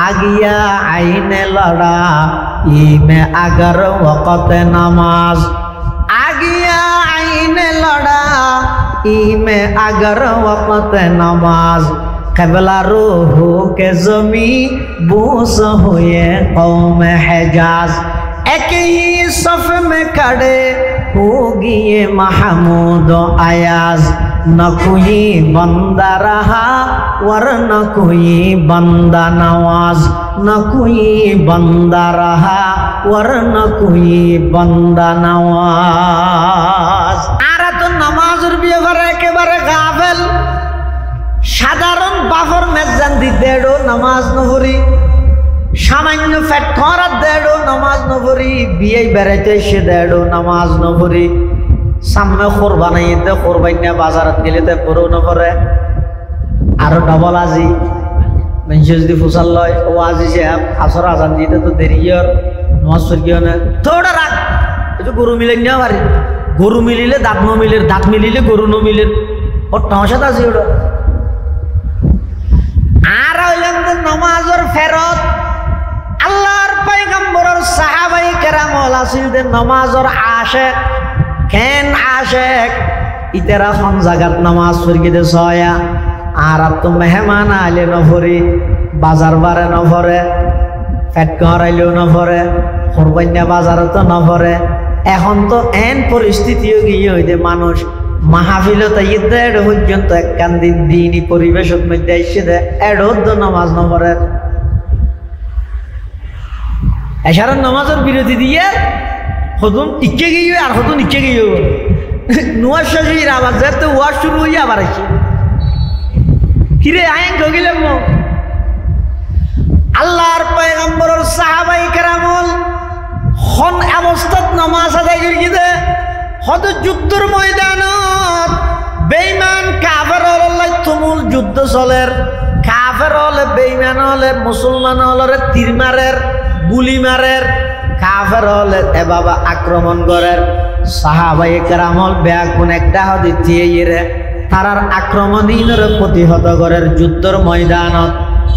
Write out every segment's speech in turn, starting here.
আগিয়া আইনে লড়া ইমে আগার ওয়াক্ত নামাজ আগিয়া আইনে লড়া ইমে আগার ওয়াক্ত নামাজ क़िबला रूह के ज़मी बूस हुए कौम हिजाज एक ही सफ में खड़े होगी ये महमूद अयाज न कोई बंदा रहा वरन कोई बंदा नवाज न कोई बंदा रहा वरन कोई बंदा नवाज आरा तो नमाज़र ব্যাপারে একেবারে গাফেল সাধারণ বাফর মেজান দি দেড়ো নামাজ নভরি সামান্য ফ্যাট করার দেড়ো নামাজ নভরি বিয়ে বেড়াইতে সে দেড়ো নামাজ নভরি সামনে কোরবানিতে কোরবানি বাজারত গেলে তে পুরো নভরে আরো ডবল আজি মেনজেস দি ফুসাল লয় ও আজি সাহেব আসর আজান দিতে তো দেরিয়র নামাজ পড়িও না থোড়া রাখ এই যে গরু মিলে নিয়া পারে গরু মিলিলে দাঁত ন মিলের দাঁত মিলিলে গরু ন মিলের ও টসাত আছে ওটা আর হইলেন নামাজের ফেরত আল্লাহর পয়গম্বরের সাহাবাই কেরামল আছিল যে নামাজের আশেক কেন আশেক ইতেরা কোন জায়গাত নামাজ পড়ি দে সয়া আর তো মেহমান আইলে নভরি বাজার বারে নভরে ফেট করাইলেও নভরে কোরবানিয়া বাজারে তো নভরে এখন তো এন পরিস্থিতিও গিয়ে হইতে মানুষ মাহফিলত ঈদ এড পর্যন্ত একখান দিন দিনই পরিবেশের মধ্যে এসে দেয় এডোদ্দ নামাজ নভরের এসারের নামাজের বিরতি দিয়ে হতুন ইচ্ছে গিয়ে আর হতুন ইচ্ছে গিয়ে নোয়ার শাশির আবার যেতে ওয়ার শুরু হইয়া আবার আসে কিরে আইন গিলাম আল্লাহর পয়গম্বরের সাহাবাই কেরামল খন অবস্থাত নামাজ আদায় করি দে হয়তো যুদ্ধের ময়দানত বেঈমান কাফের হলে তুমুল যুদ্ধ চলের কাফের হলে বেঈমান হলে মুসলমান হলে তীর মারের গুলি মারের কাফের হলে এ বাবা আক্রমণ করের সাহাবায়ে কেরামল ব্যাকুন একটা হদিয়ে ইরে তারার আক্রমণীনের প্রতিহত করের যুদ্ধের ময়দানত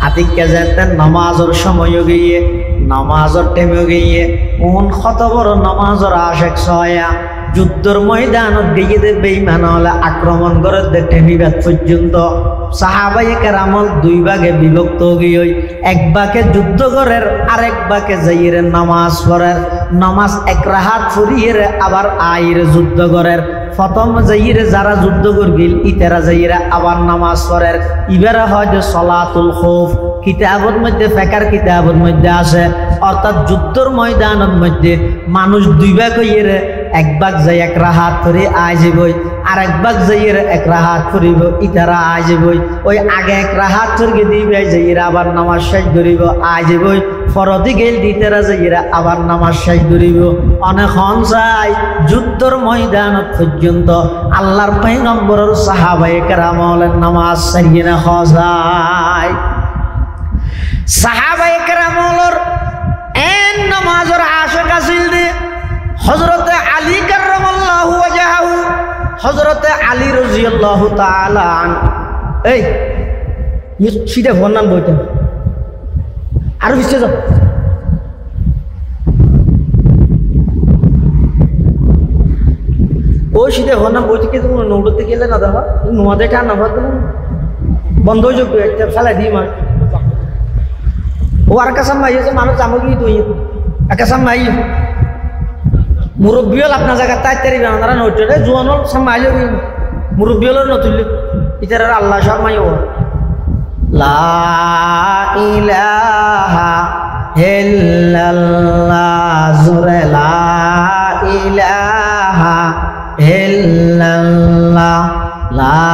আতিকে যেতে নামাজের সময় গিয়ে নামাজের টেমে গিয়ে কোন কত বড় নামাজের আশেক সয়া যুদ্ধের ময়দানত গিয়ে দে বেঈমান হলে আক্রমণ করে দে টেমিবাদ পর্যন্ত সাহাবায়ে কেরামল দুই ভাগে বিভক্ত গিয়ে এক ভাগে যুদ্ধ করের আরেক ভাগে যাইরে নামাজ পড়ের নামাজ এক রাহাত ফুরিয়ে আবার আইরে যুদ্ধ করের প্রথম যাইরে যারা যুদ্ধ করগিল ইতারা যাইরে আবার নামাজ পড়ের ইবারে হয় যে সলাতুল খৌফ কিতাবের মধ্যে ফিকর কিতাবের মধ্যে আছে অর্থাৎ যুদ্ধের ময়দানের মধ্যে মানুষ দুই ভাগ হইরে এক ভাগ যাই এক রাহাত করে আয় যাবই আর এক ভাগ যাইরে এক রাহাত করিব ইতারা আয় যাবই ওই আগে এক রাহাত করে দিবে যাইরা আবার নামাজ শেষ করিব আয় যাবই ফরদি গেল দিতেরা যাইরা আবার নামাজ শেষ করিব অনেকক্ষণ যায় যুদ্ধের ময়দানত পর্যন্ত আল্লাহর পয়গম্বরের সাহাবায়ে কেরামলের নামাজ সারিয়ে না যায় সাহাবায়ে কেরামলের এন নামাজের আশেক আছিল দে হযরতে আলী কাররামাল্লাহু ওয়াজহাহু হযরতে আলী রাদিয়াল্লাহু তাআলা আন এই সিধা ভন্নান বইতে আর বিচ্ছে যাও ও সিধা ভন্নান বইতে কি তুমি নৌড়তে গেলে না দেখো নোয়া দেখা না ভাত বন্ধ হয়ে যাবে একটা ফেলা দিই মার ও আর কাসাম ভাই আছে মানুষ জামগি তুই কাসাম ভাই মুরব্বিয়ল আপনার জায়গা তাইতারি বানারা নইটরে জোয়ানল সামাইলো মুরব্বিয়ল নতুল ইতারা আল্লাহ শর্মাই ও লা ইলাহা ইল্লাল্লাহ জুরে লা ইলাহা ইল্লাল্লাহ লা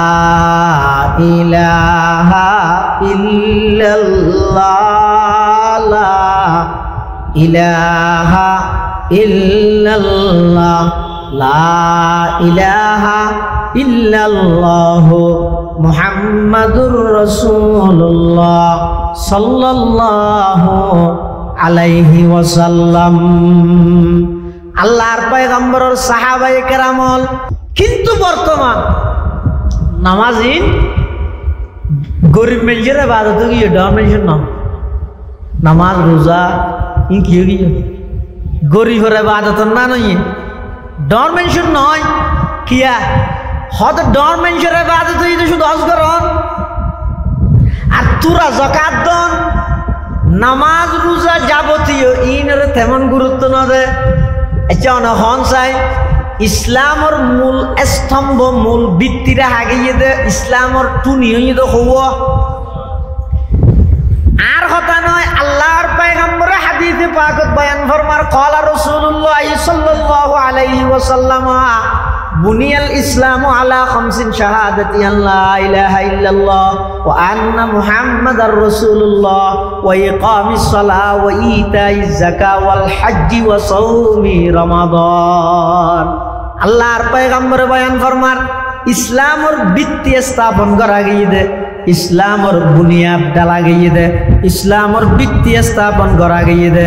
ইলাহা ইল্লাল্লাহ লা ইলাহা ইল্লাল্লাহ লা ইলাহা ইল্লাল্লাহ মুহাম্মাদুর রাসূলুল্লাহ সাল্লাল্লাহু আলাইহি ওয়াসাল্লাম আল্লাহর পয়গম্বরের সাহাবায়ে কেরামল কিন্তু বর্তমান নামাজিন গরিব মেলজের ইবাদত গিয়ে ডন মেলজন না নামাজ রোজা ই কি গিয়ে গরিবের ইবাদত না নয় ডর মানুষের নয় কিয়া হদ ডর মানুষের ইবাদত হইতে শুধু হজ করন আর তোরা যাকাত দন নামাজ রোজা যাবতীয় ইনরে তেমন গুরুত্ব না দে আচ্ছা অনেক হন চাই ইসলামর মূল স্তম্ভ মূল ভিত্তিরা হাগিয়ে দে ইসলামর টুনি হইয়ে দে হব আর কথা নয় আল্লাহর পয়গম্বর হাদিসে পাকত বয়ান ফরমার ক্বালা রাসূলুল্লাহ সাল্লাল্লাহু আলাইহি ওয়াসাল্লাম বুনিয়াল ইসলামু আলা খামসিন শাহাদাতি আল্লা ইলাহা ইল্লাল্লাহ ওয়া আন্না মুহাম্মাদার রাসূলুল্লাহ ওয়া ইকামিস সালাহ ওয়া ইতাইজ যাকাত ওয়াল হজ্জি ওয়া সাওমি রমাদান আল্লাহর পয়গম্বর বয়ান ফরমার ইসলামর ভিত্তি স্থাপন করা গিয়ে ইসলামর বুনিয়াদ ডালা গিয়ে দে ইসলামর ভিত্তি স্থাপন করা গিয়ে দে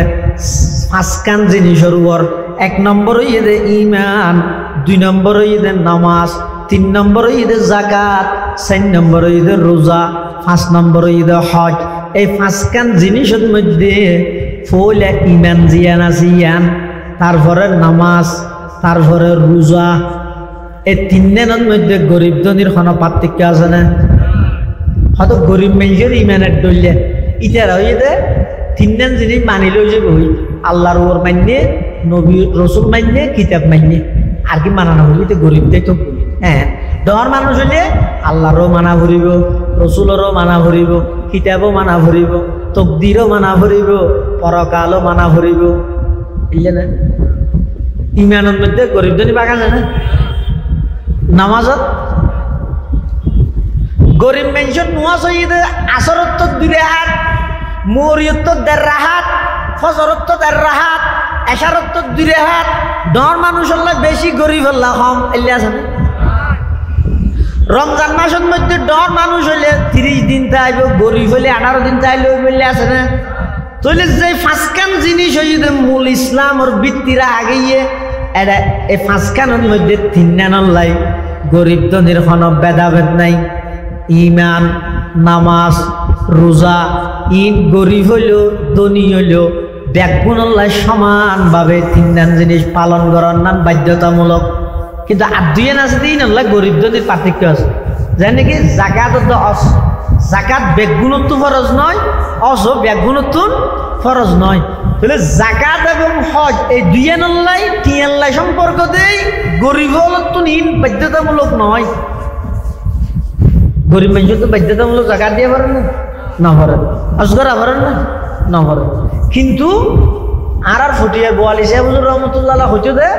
পাঁচখান জিনিসের উপর এক নম্বর হইয়ে দে ইমান দুই নম্বর হইয়ে দে নামাজ তিন নম্বর হইয়ে দে যাকাত চার নম্বর হইয়ে দে রোজা পাঁচ নম্বর হইয়ে দে হজ এই পাঁচখান জিনিসের মধ্যে ফলে ইমান জিয়ান আছে ইয়ান তারপরে নামাজ তারপরে রোজা এই তিনজনের মধ্যে গরিব ধনীর কোনো পার্থক্য আছে না হয়তো গরিব মানুষের ইমানের ডলিয়া ইটার হয়ে দে তিনজন জিনিস মানিলেও যে বই আল্লাহর ওর মান্যে নবী রসুল মান্যে কিতাব মান্যে আর কি মানানো হইলে গরিবদের তো হ্যাঁ ধর মানুষ হইলে আল্লাহরও মানা ভরিব রসুলেরও মানা ভরিব কিতাবও মানা ভরিব তকদিরও মানা ভরিব পরকালও মানা ভরিব বুঝলে না ইমানের মধ্যে গরিবদের বাগান না নামাজত গরিব মানুষের নোয়াজ হইতে আসরত দুই হাত মরিয়ত দেড় হাত ফজরত দেড় হাত এশারত দুই হাত ডর মানুষ বেশি গরিব হল্লা কম এলে আছে না রমজান মাসের মধ্যে ডর মানুষ হইলে 30 দিন তাইব গরিব হইলে 18 দিন তাইলে বললে আছে না তাহলে যে পাঁচখান জিনিস হইতে মূল ইসলামর ভিত্তিরা আগেইয়ে এটা এই পাঁচখানের মধ্যে তিনজন লাই গরিব ধনীর কোনো ভেদাভেদ নাই ইমান নামাজ রোজা ইন গরিব হইলেও ধনী হইলেও ব্যাগুণল্লাহ সমানভাবে তিনজন জিনিস পালন করার নাম বাধ্যতামূলক কিন্তু আর দুই আছে তিন আল্লাহ গরিব ধনীর পার্থক্য আছে যেন নাকি জাকাত জাকাত ব্যাগুণত্ব ফরজ নয় অস ব্যাগুণত্ব ফরজ নয় তাহলে জাকাত এবং হজ এই দুই আল্লাহ তিন আল্লাহ সম্পর্ক দেই গরিব হলতো ইন বাধ্যতামূলক নয় গরিব মানুষ তো বাধ্যতামূলক জাকাত দিয়ে পারেন না পারেন অজগরা পারেন না পারেন কিন্তু আর ফটিয়ার 42 বছর রহমতুল্লাহ হইতে দে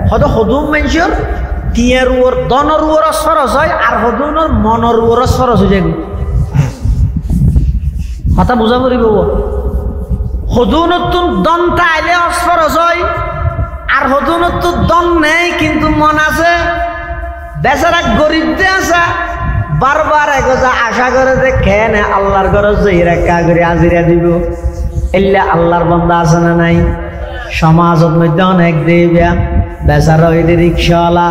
হয়তো সদুম মানুষের টিয়ার ওর দনের ওর সরস হয় আর সদুনের মনের ওর সরস হয়ে যায় কথা বুঝা পড়িব সদুনতুন দনটা আইলে অসরস হয় আর সদুনতুন দন নেই কিন্তু মন আছে বেচারা গরিব দিয়ে আছে বারবার এগোজা আশা করে যে খেয়ে নে আল্লাহর ঘরে জহিরা কা করে আজিরা দিব এলে আল্লাহর বন্ধা আছে না নাই সমাজের মধ্যে অনেক দেবিয়া বেচারা হইতে রিক্সাওয়ালা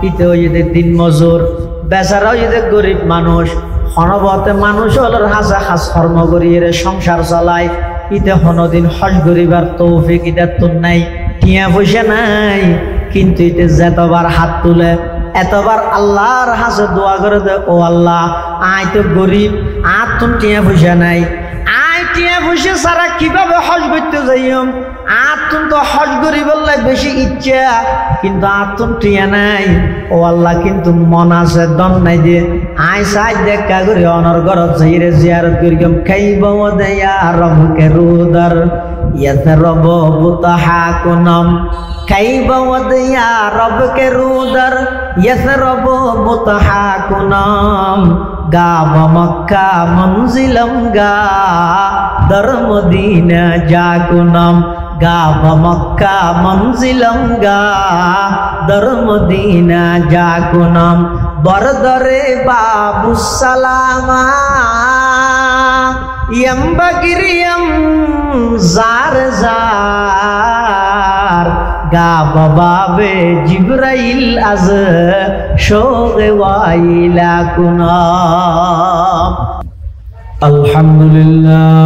ইতে হইতে দিন মজুর বেচারা হইতে গরিব মানুষ হনবতে মানুষ হলোর হাসা হাস কর্ম করিয়ে সংসার চালায় ইতে হনদিন হজ করিবার তৌফিক ইটা তোর নাই টিয়া পয়সা নাই কিন্তু ইতে যেতবার হাত তুলে এতবার আল্লাহর হাসে দোয়া করে দে ও আল্লাহ আয় তো গরিব আর তুমি টিয়া পয়সা নাই আয় টিয়া পয়সা ছাড়া কিভাবে হজ করতে যাইম আর তুমি তো হজ করি বললে বেশি ইচ্ছা কিন্তু আর তুমি টিয়া নাই ও আল্লাহ কিন্তু মন আছে দম নাই যে আয় সাজ দেখা করি অনর ঘরত যাইরে জিয়ারত করিম খাইব দেয়া রবকে রুদার ইয়াতে রব বুতাহাকুনম খাইব দেয়া রবকে রুদার ইয়াতে রব বুতাহাকুনম গাব মক্কা মনজিলম গা দর মদিনা জাকুনম গাব মক্কা মনজিলম গা দর মদিনা জাকুনম বরদরে বাবু সালামা ইয়ম বগরিয়ম জার জার গাব বাবে জিবরাইল আজ শোগে ওয়াইলা কুনাম আলহামদুলিল্লাহ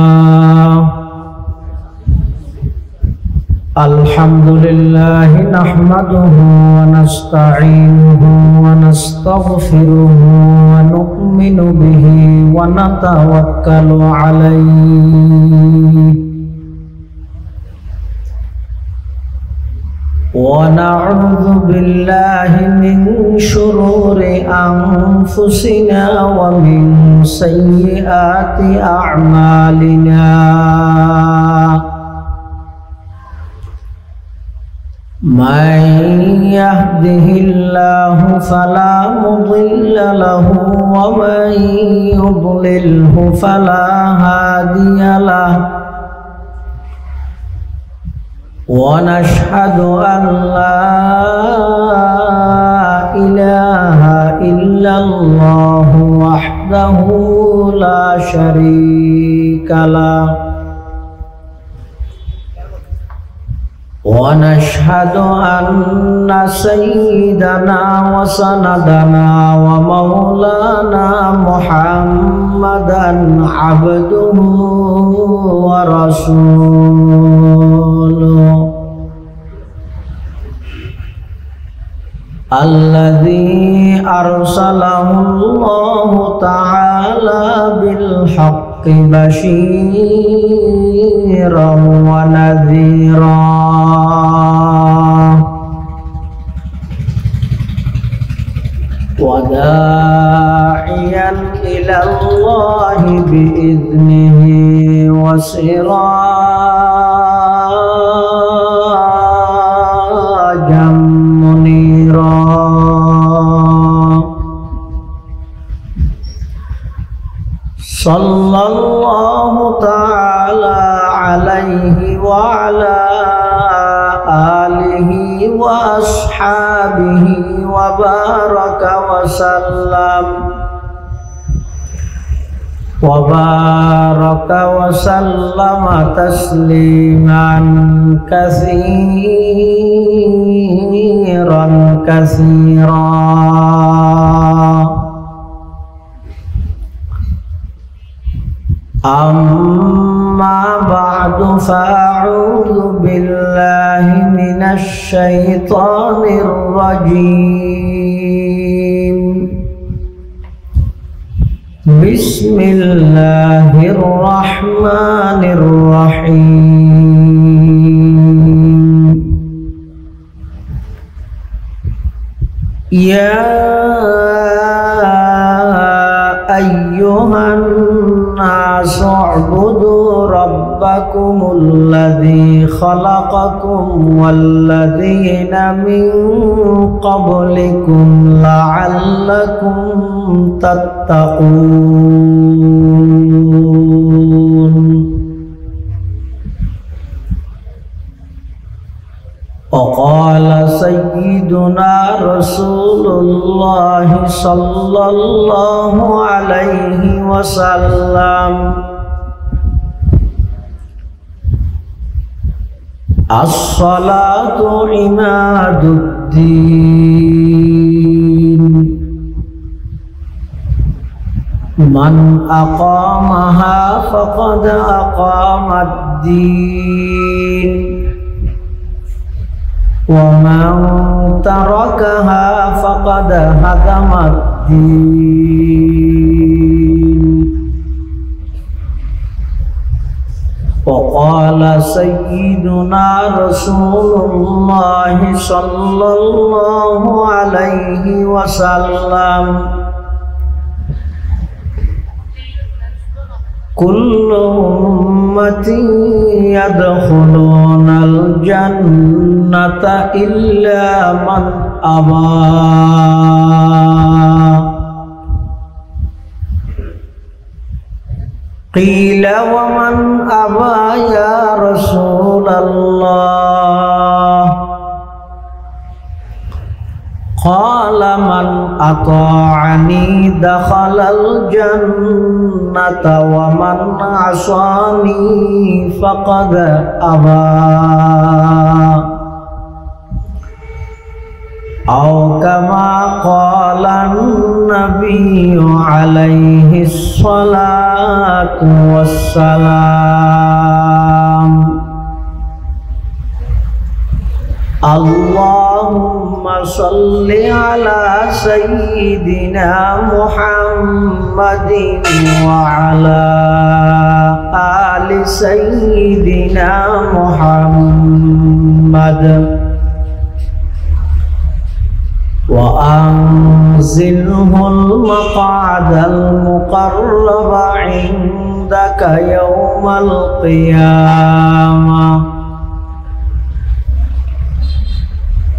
الحمد لله نحمده ونستعينه ونستغفره ونؤمن به ونتوكل عليه ونعوذ بالله من شرور أنفسنا ومن سيئات أعمالنا من يهده الله فلا مضل له ومن يضلله فلا هادي له ونشهد أن لا إله إلا الله وحده لا شريك له ونشهد أن سيدنا وسندنا ومولانا محمدا عبده ورسوله الذي أرسله الله تعالى بالحق بشيرا ونذيرا وداعيا إلى الله بإذنه وسراجا منيرا صلى الله تعالى عليه وعلى آله وأصحابه وبارك وسلم تسليما كثيرا أما بعد فأعوذ بالله من الشيطان الرجيم بسم الله الرحمن الرحيم يا أيها الناس اعبدوا ربكم الذي خلقكم والذين من قبلكم لعلكم تتقون وقال سيدنا رسول الله صلى الله عليه وسلم الصلاة عماد الدين من أقامها فقد أقام الدين ومن تركها فقد هدم الدين وقال سيدنا رسول الله صلى الله عليه وسلم كل أمتي يدخلون الجنة إلا من أبى قيل ومن أبى يا رسول الله قال من أطاعني دخل الجنة ومن عصاني فقد أبى أو كما قال النبي عليه الصلاة والسلام اللهم صل على سيدنا محمد وعلى آل سيدنا محمد وأنزله المقعد المقرب عندك يوم القيامة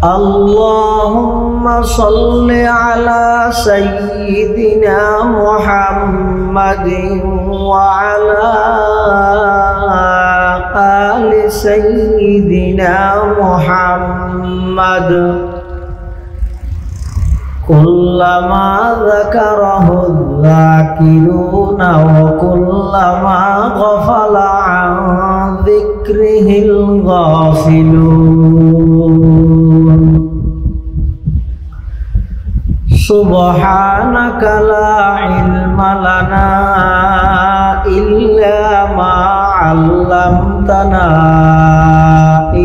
اللهم صل على سيدنا محمد وعلى آل سيدنا محمد كلما ذكره الذاكرون وكلما غفل عن ذكره الغافلون سبحانك لا علم لنا إلا ما علمتنا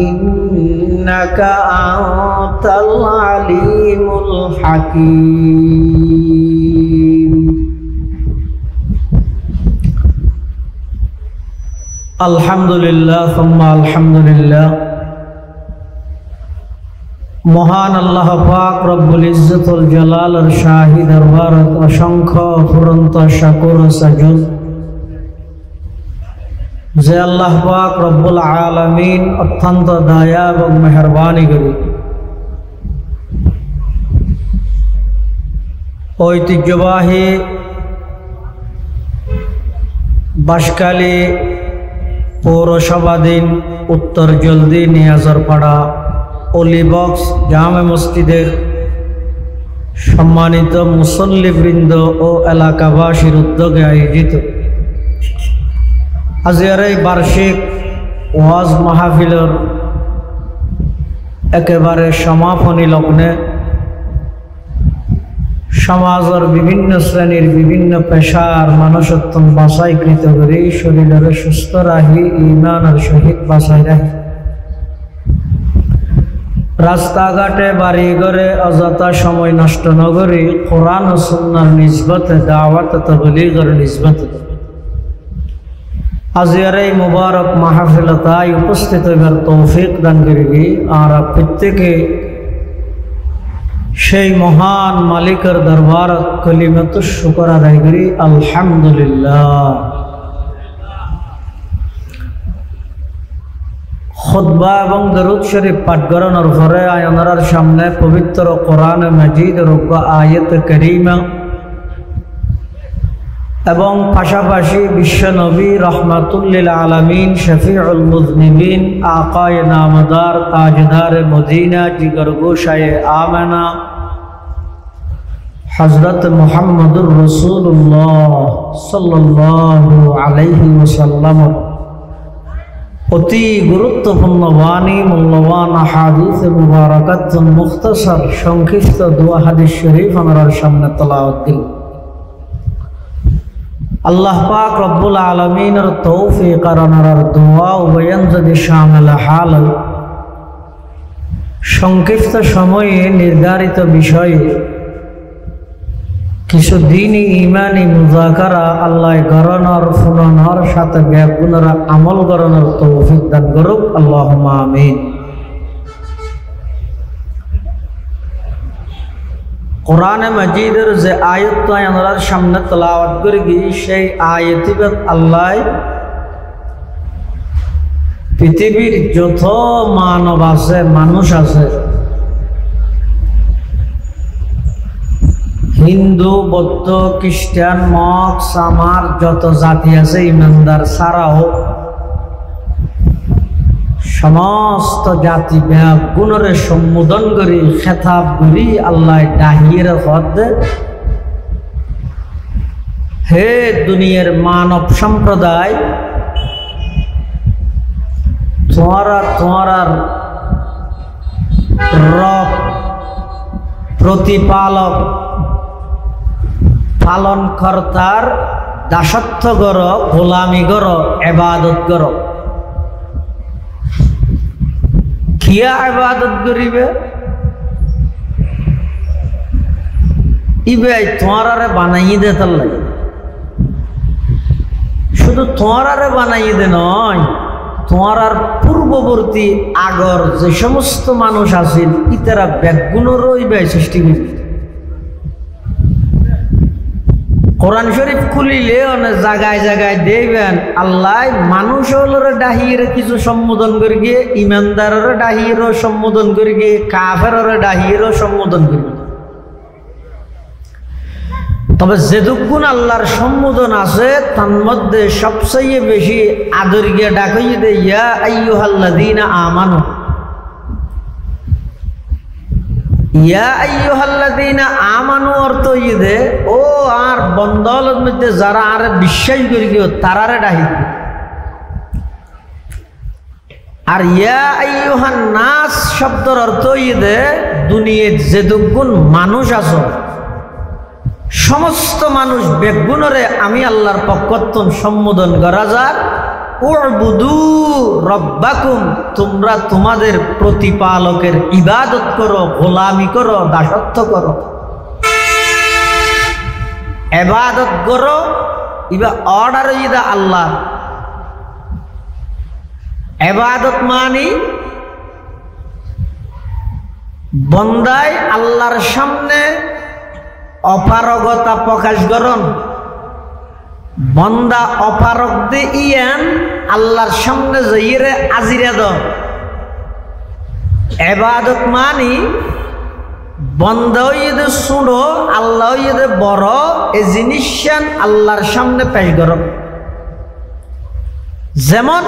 إنك أنت العليم الحكيم الحمد لله ثم الحمد لله মহান আল্লাহ পাক রব্বুল ইজ্জতুল জালালের শাহী দরবারত অসংখ্য অফুরন্ত শাকুর ও সাজুদ যে আল্লাহ পাক রব্বুল আলামিন অত্যন্ত দয়া এবং মেহেরবানি করি ঐতিহ্যবাহী বাঁশখালী পৌরসভাধীন উত্তর জলদি নিয়াজরপাড়া অলিবক্স জামে মসজিদের সম্মানিত মুসল্লিবৃন্দ ও এলাকাবাসীর উদ্যোগে আয়োজিত আজকের এই বার্ষিক ওয়াজ মাহফিলের একেবারে সমাপনী লগ্নে সমাজের বিভিন্ন শ্রেণীর বিভিন্ন পেশার মানুষত্ব বাছাইকৃত করে শরীরের সুস্থ রাখি ঈমানের সহিত বাছাই রাখি রাস্তাঘাটে বাড়ি ঘরে অযথা সময় নষ্ট ন করি কোরআন ও সুন্নাহর নিসবতে দাওয়াত তাবলীগের নিসবতে আজকের এই মুবারক মাহফিলতায় উপস্থিত হইবার তৌফিক দান করিবি আর প্রত্যেকে সেই মহান মালিকের দরবার কলিমাত শুকর আদায় করি আলহামদুলিল্লাহ। খুতবা এবং দরুদ শরীফ পাঠ করানোর পরে আয়নার সামনে পবিত্র কোরআন মাজিদ রব্বা আয়াত কারীমা এবং পাশাপাশি বিশ্ব নবী রহমাতুল্লিল আলামিন শফিউল মুজনিবিন আকায়ে নামদার তাজদার মদিনা জিগরগোশায়ে আমেনা হযরত মুহাম্মদুর রাসূলুল্লাহ সাল্লাল্লাহু আলাইহি ওয়াসাল্লাম অতি গুরুত্বপূর্ণ বাণী মূল্যবান হাদিস মুবারাকাত মুখতাসার সংক্ষিপ্ত দোয়া হাদিস শরীফ আমার সামনে তেলাওয়াত দিল। আল্লাহ পাক রব্বুল আলামিনের তৌফিক আর ওনার দোয়া ও বয়ান যদি শামিল হাল সংক্ষিপ্ত সময়ে নির্ধারিত বিষয়ে কিছু দিনই ইমানি মুযাকারা আল্লাহ গরনার ফুনানোর সাথে ব্যাগুণের আমল গরনার তৌফিক দান করুক আল্লাহুম্মা আমিন। কোরআনে মাজিদের যে আয়াতটা আমরা সামনে তেলাওয়াত করি সেই আয়াতিবাদ আল্লাহ পৃথিবীর যত মানব আছে মানুষ আছে হিন্দু বৌদ্ধ খ্রিস্টান মগ সামার যত জাতি আছে ইমানদার ছাড়াও সমস্ত জাতি গুণরে সম্বোধন করি খেতাব করি আল্লাহ ডাহির হদ হে দুনিয়ার মানব সম্প্রদায় তোমার রব প্রতিপালক পালনকর্তার দাসত্ব কর গোলামি কর ইবাদত কর কিয়া ইবাদত করিবে ইবে তোমারে বানাইয়ে দে তার লাগে শুধু তোমারে বানাইয়ে দে নয় তোমার পূর্ববর্তী আগর যে সমস্ত মানুষ আছিল ইতারা ব্যাগুণেরও ইবে সৃষ্টি করি কোরআন শরীফ খুলিলে অনেক জায়গায় জায়গায় দেখবেন আল্লাহ মানুষ হলরে ডাহিয়ে কিছু সম্বোধন করি গিয়ে ইমানদারের ডাহিয়েরও সম্বোধন করি গিয়ে কাফেরের ডাহিয়েরও সম্বোধন করি তবে যেটুকুন আল্লাহর সম্বোধন আছে তার মধ্যে সবচেয়ে বেশি আদর গিয়ে ডাকাইয়ে দে ইয়া আইয়ুহাল্লাযীনা আমানু ইয়া আইয়ুহাল্লাযীনা আমানু অর্থ ইদে ও আর বন্দলের মধ্যে যারা আর বিশ্বাস করি গিয়ে তারারে ডাহি আর ইয়া আইয়ুহান নাস শব্দের অর্থ ইদে দুনিয়ার যেটুকুন মানুষ আছে সমস্ত মানুষ বেগুনরে আমি আল্লাহর পক্ষত্বন সম্বোধন করা যাক উবুদু রব্বাকুম তোমরা তোমাদের প্রতিপালকের ইবাদত করো গোলামি করো দাসত্ব করো ইবাদত করো ইবা অর্ডার ইদা আল্লাহ ইবাদত মানি বন্দায় আল্লাহর সামনে অপারগতা প্রকাশ করন বন্দা অপারগ দে ইয়ান আল্লাহর সামনে যাইরে আজিরা দ ইবাদত মানি বন্দা ইদে শুনো আল্লাহ ইদে বড় এই জিনিসান আল্লাহর সামনে পেশ করো যেমন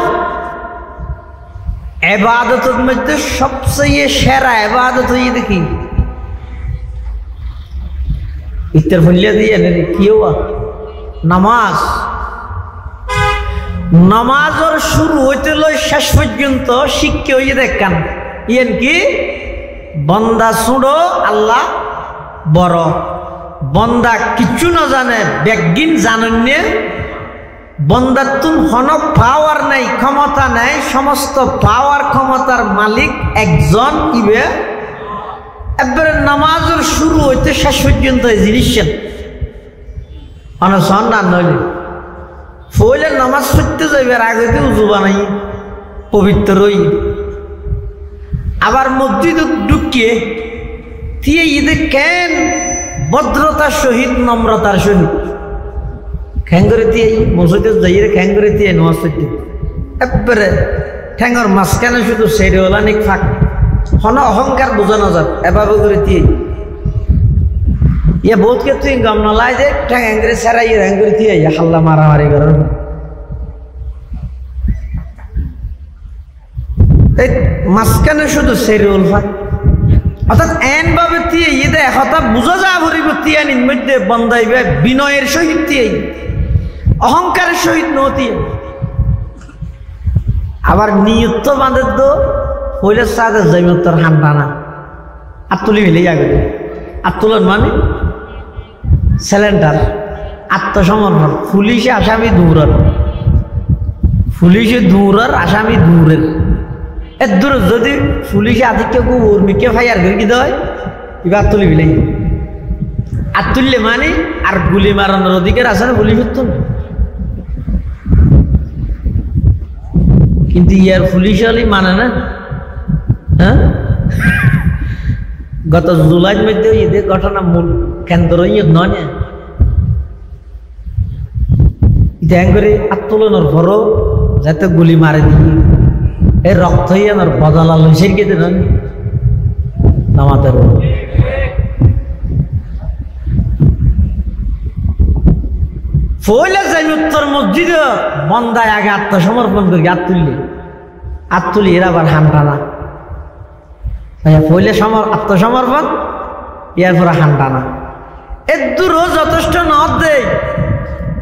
ইবাদতের মধ্যে সবচেয়ে সেরা ইবাদত ইদে কি ইত্তর ফুলিয়া দিয়ে কি হওয়া নামাজ নামাজের শুরু হইতে লই শেষ পর্যন্ত শিক্ষা হইয়ে দেখান ইয়েন কি বন্দা শুনো আল্লাহ বড় বন্দা কিছু না জানে বেগিন জানেন বন্দার তুম হনক পাওয়ার নাই ক্ষমতা নাই সমস্ত পাওয়ার ক্ষমতার মালিক একজন ইবে একবারে নামাজের শুরু হইতে শেষ পর্যন্ত এই জিনিসেন অনশন না নইলে ফইলে নামাজ পড়তে যাইবার আগে উজু বানাই পবিত্র হই আবার মসজিদ ঢুকিয়ে দিয়ে ঈদে কেন ভদ্রতার সহিত নম্রতার সহিত খ্যাং করে দিয়ে মসজিদে যাইয়ে খ্যাং করে দিয়ে নামাজ পড়তে একবারে ঠ্যাঙর মাঝখানে শুধু সেরেওয়ালা নিক ফাঁক হন অহংকার বোঝানো যাক এভাবে করে দিয়ে ইয়ে বহুত কে তুই গম নলাই যে ঠ্যাং করে সেরাই হ্যাং করে দিয়ে হাল্লা মারামারি করার এই মাঝখানে শুধু সেরেওয়াল ফাঁক অর্থাৎ এন ভাবে দিয়ে ঈদে হতা বুঝা যা ভরিব তিয়ানির মধ্যে বন্দাইবে বিনয়ের সহিত দিয়ে অহংকারের সহিত নতিয়ে আবার নিয়ত বাঁধে তো হইলে সাথে জৈমত্তর হান্ডানা আত্মলি মিলে আগে আত্মলন মানে সিলিন্ডার আত্মসমর্পণ পুলিশে আসামি দূরের পুলিশে দূরের আসামি দূরের এর দূর যদি পুলিশে আদিকে উর্মিকে ফাইয়ার করে কি দেয় এবার আত্মলি মিলে আত্মুল্যে মানে আর গুলি মারানোর অধিকার আছে না পুলিশের তো কিন্তু ইয়ার পুলিশ হলেই মানে না হ্যাঁ গত জুলাইয়ের মধ্যে ঈদের ঘটনা মূল কেন্দ্র ইয়ে নয় ইত্যাং করে আত্মোলনের পরও যাতে গুলি মারে দিয়ে এই রক্ত ইয়ানোর বদলা লইসের কেটে নয় নামাতের ফইলে যাই উত্তর মসজিদে বন্দায় আগে আত্মসমর্পণ করি আত্মুলি এরা আবার হান টানা ফইলে আত্মসমর্পণ ইয়ার পরে হান টানা এর দূরও যথেষ্ট নদ দেয়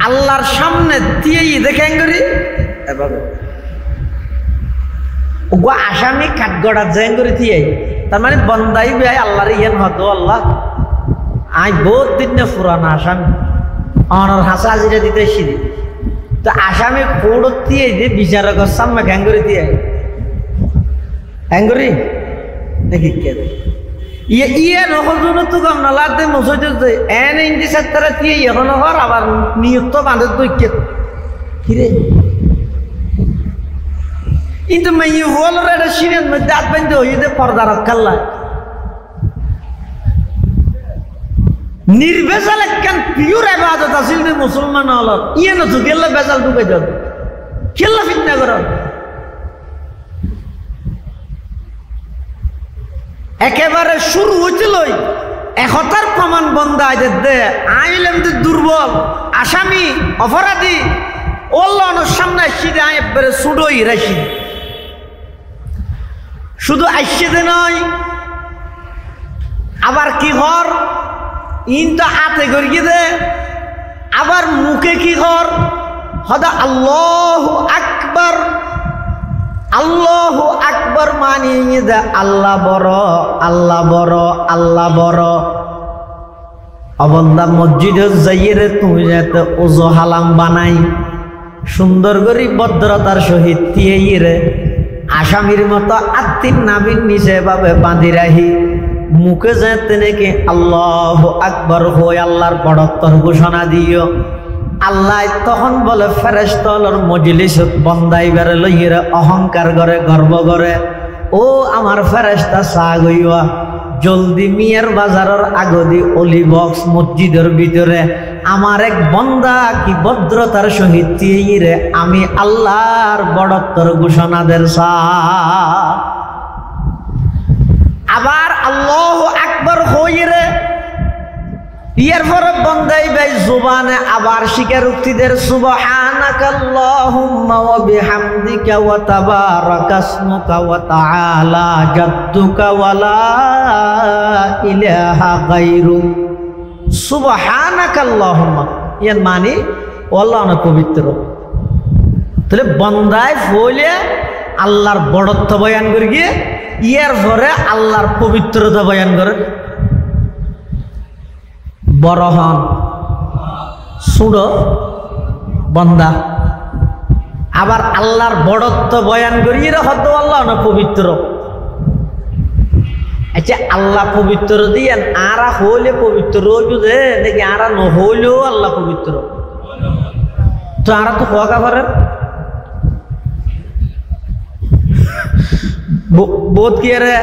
আল্লাহর সামনে দিয়ে দেখেন করি আসামি কাঠগড়ার জেন করে দিয়ে তার মানে বন্দাই ভাই আল্লাহর ইয়ান হতো আল্লাহ আই বহুত দিন না পুরানা আসামি আমার হাসা হাজিরা দিতে সিঁড়ি তো আসামি কোর্ট দিয়ে বিচারকের সামনে ঘ্যাং করে দিয়ে অ্যাঙ্গরি দেখি কে ইয়ে নকল তো কম না লাতে মসজিদে এন ইঞ্জি সাতটারা দিয়ে এখন হর আবার নিয়ত বাঁধে তো কিরে কিন্তু মেয়ে হল এটা সিনের মধ্যে হাত বাঁধতে হইতে পর্দা রক্ষাল্লা নির্বেজাল একখান পিওর ইবাদত আছিল যে মুসলমান হল ইয়ে না তো গেলে বেজাল ঢুকে যাবে খেললা ফিতনা কর একেবারে শুরু হয়েছিল একতার প্রমাণ বন্ধা দে আইলেম যে দুর্বল আসামি অপরাধী ওল্লানোর সামনে আসছে একবারে সুডোই রাশি শুধু আসছে দে নয় আবার কি ঘর ইন তো হাতে গড়িয়ে দে আবার মুখে কি ঘর হদা আল্লাহু আকবার আল্লাহু আকবার মানিয়ে দে আল্লাহ বড় আল্লাহ বড় আল্লাহ বড় অবন্দা মসজিদে যাইয়ে রে তুমি যাতে ওজো হালাম বানাই সুন্দর করে ভদ্রতার সহিত দিয়ে রে আসামির মতো আত্মির নাবির নিচে ভাবে বাঁধি রাহি মুখে যেতে নাকি আল্লাহু আকবার হই আল্লাহর বড়ত্বর ঘোষণা দিও আল্লাহ তখন বলে ফেরেশতার মজলিসত বন্দাইবার লইরে অহংকার করে গর্ব করে ও আমার ফেরেশতা চা গইয়া জলদি মিয়ার বাজারের আগদি অলি বক্স মসজিদের ভিতরে আমার এক বন্দা কি ভদ্রতার সহিত দিয়ে আমি আল্লাহর বড়ত্বর ঘোষণা দের চা আবার আল্লাহু আকবার হইরে ইয়ার পরে বন্দাই ভাই জুবানে আবার স্বীকারোক্তিদের সুবহানাকাল্লাহুম্মা ওয়া বিহামদিকা ওয়া তাবারাকা ইসমুকা ওয়া তাআলা জাদ্দুকা ওয়া লা ইলাহা গায়রুক সুবহানাকাল্লাহুম্মা ইয়ার মানে আল্লাহ না পবিত্র তাহলে বন্দাই বলে আল্লাহর বড়ত্ব বয়ান করে গিয়ে ইয়ার পরে আল্লাহর পবিত্রতা বয়ান করে বড় হন সুড়ো বন্দা আবার আল্লাহর বড়ত্ব বয়ান করিয়ে হতো আল্লাহ না পবিত্র আচ্ছা আল্লাহ পবিত্র দিয়ে আরা হইলে পবিত্র দে নাকি আরা নহইলেও আল্লাহ পবিত্র তো আরা তো হওয়া কাভারের বোধ কি আরে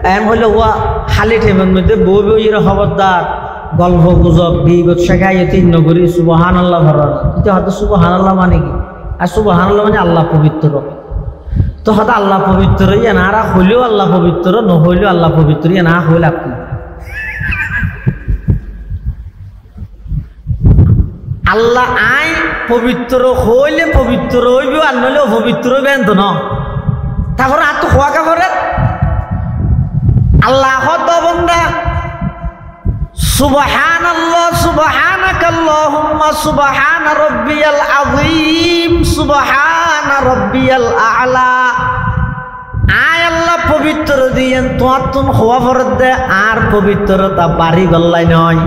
এম হইলে হওয়া খালি ঠেমের মধ্যে বই বই খবরদার গল্প গুজব বিগত শেখাই তিন নগরী সুবহানাল্লাহ ভরার এটা হয়তো সুবহানাল্লাহ মানে কি আর সুবহানাল্লাহ মানে আল্লাহ পবিত্র তো হয়তো আল্লাহ পবিত্র ইয়ে না হইলেও আল্লাহ পবিত্র নহইলেও আল্লাহ পবিত্র ইয়ে না হইলে আপনি আল্লাহ আই পবিত্র হইলে পবিত্র হইব আর নইলেও পবিত্র হইবেন তো ন তারপরে আর তো হওয়া কাপড়ের আল্লাহ হত বন্দা সুবহানাল্লাহ সুবহানাকাল্লাহুম্মা সুবহানা রাব্বিয়াল আযীম সুবহানা রাব্বিয়াল আ'লা আয় আল্লাহ পবিত্র দিয়েন তোমার তুন হওয়া ফরত দে আর পবিত্রতা বাড়ি গল্লাই নয়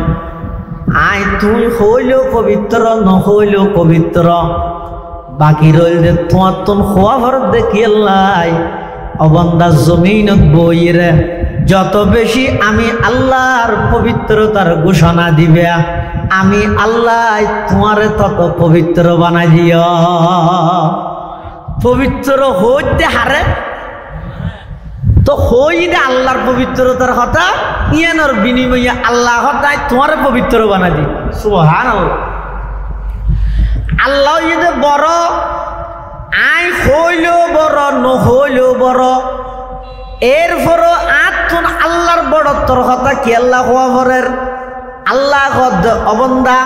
আয় তুই হইলেও পবিত্র নহইলেও পবিত্র বাকি রইল যে তোমার তুন হওয়া ফরত দে কি আল্লাহ অবন্দা জমিনত বইরে যত বেশি আমি আল্লাহর পবিত্রতার ঘোষণা দিবে আমি আল্লাহ তোমারে তত পবিত্র বানাই দিও পবিত্র হইতে হারে তো হইতে আল্লাহর পবিত্রতার কথা ইয়ানোর বিনিময়ে আল্লাহ হতায় তোমারে পবিত্র বানাই দি সুবহানাল্লাহ আল্লাহ যদি বড় আই হইলেও বড় নহইলেও বড় এরপরও আত্মন আল্লাহর বড়ত্বর কথা কি আল্লাহ হওয়া ভরের আল্লাহ অবন্দা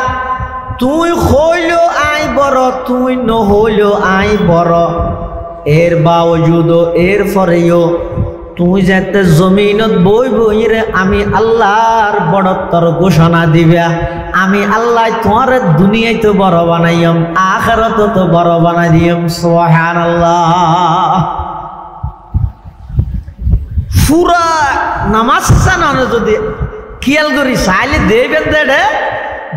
তুই হইলেও আই বড় তুই নহইলেও আই বড় এর বাওজুদ এর পরেও তুই যাতে জমিনত বই বইরে আমি আল্লাহর বড়ত্বর ঘোষণা দিবে আমি আল্লাহ তোমার দুনিয়ায় তো বড় বানাইম আখিরাত তো বড় বানাই দিম সুবহানাল্লাহ পুরা নামাজ জানানো যদি খেয়াল করি চাইলে দেবেন দেড়ে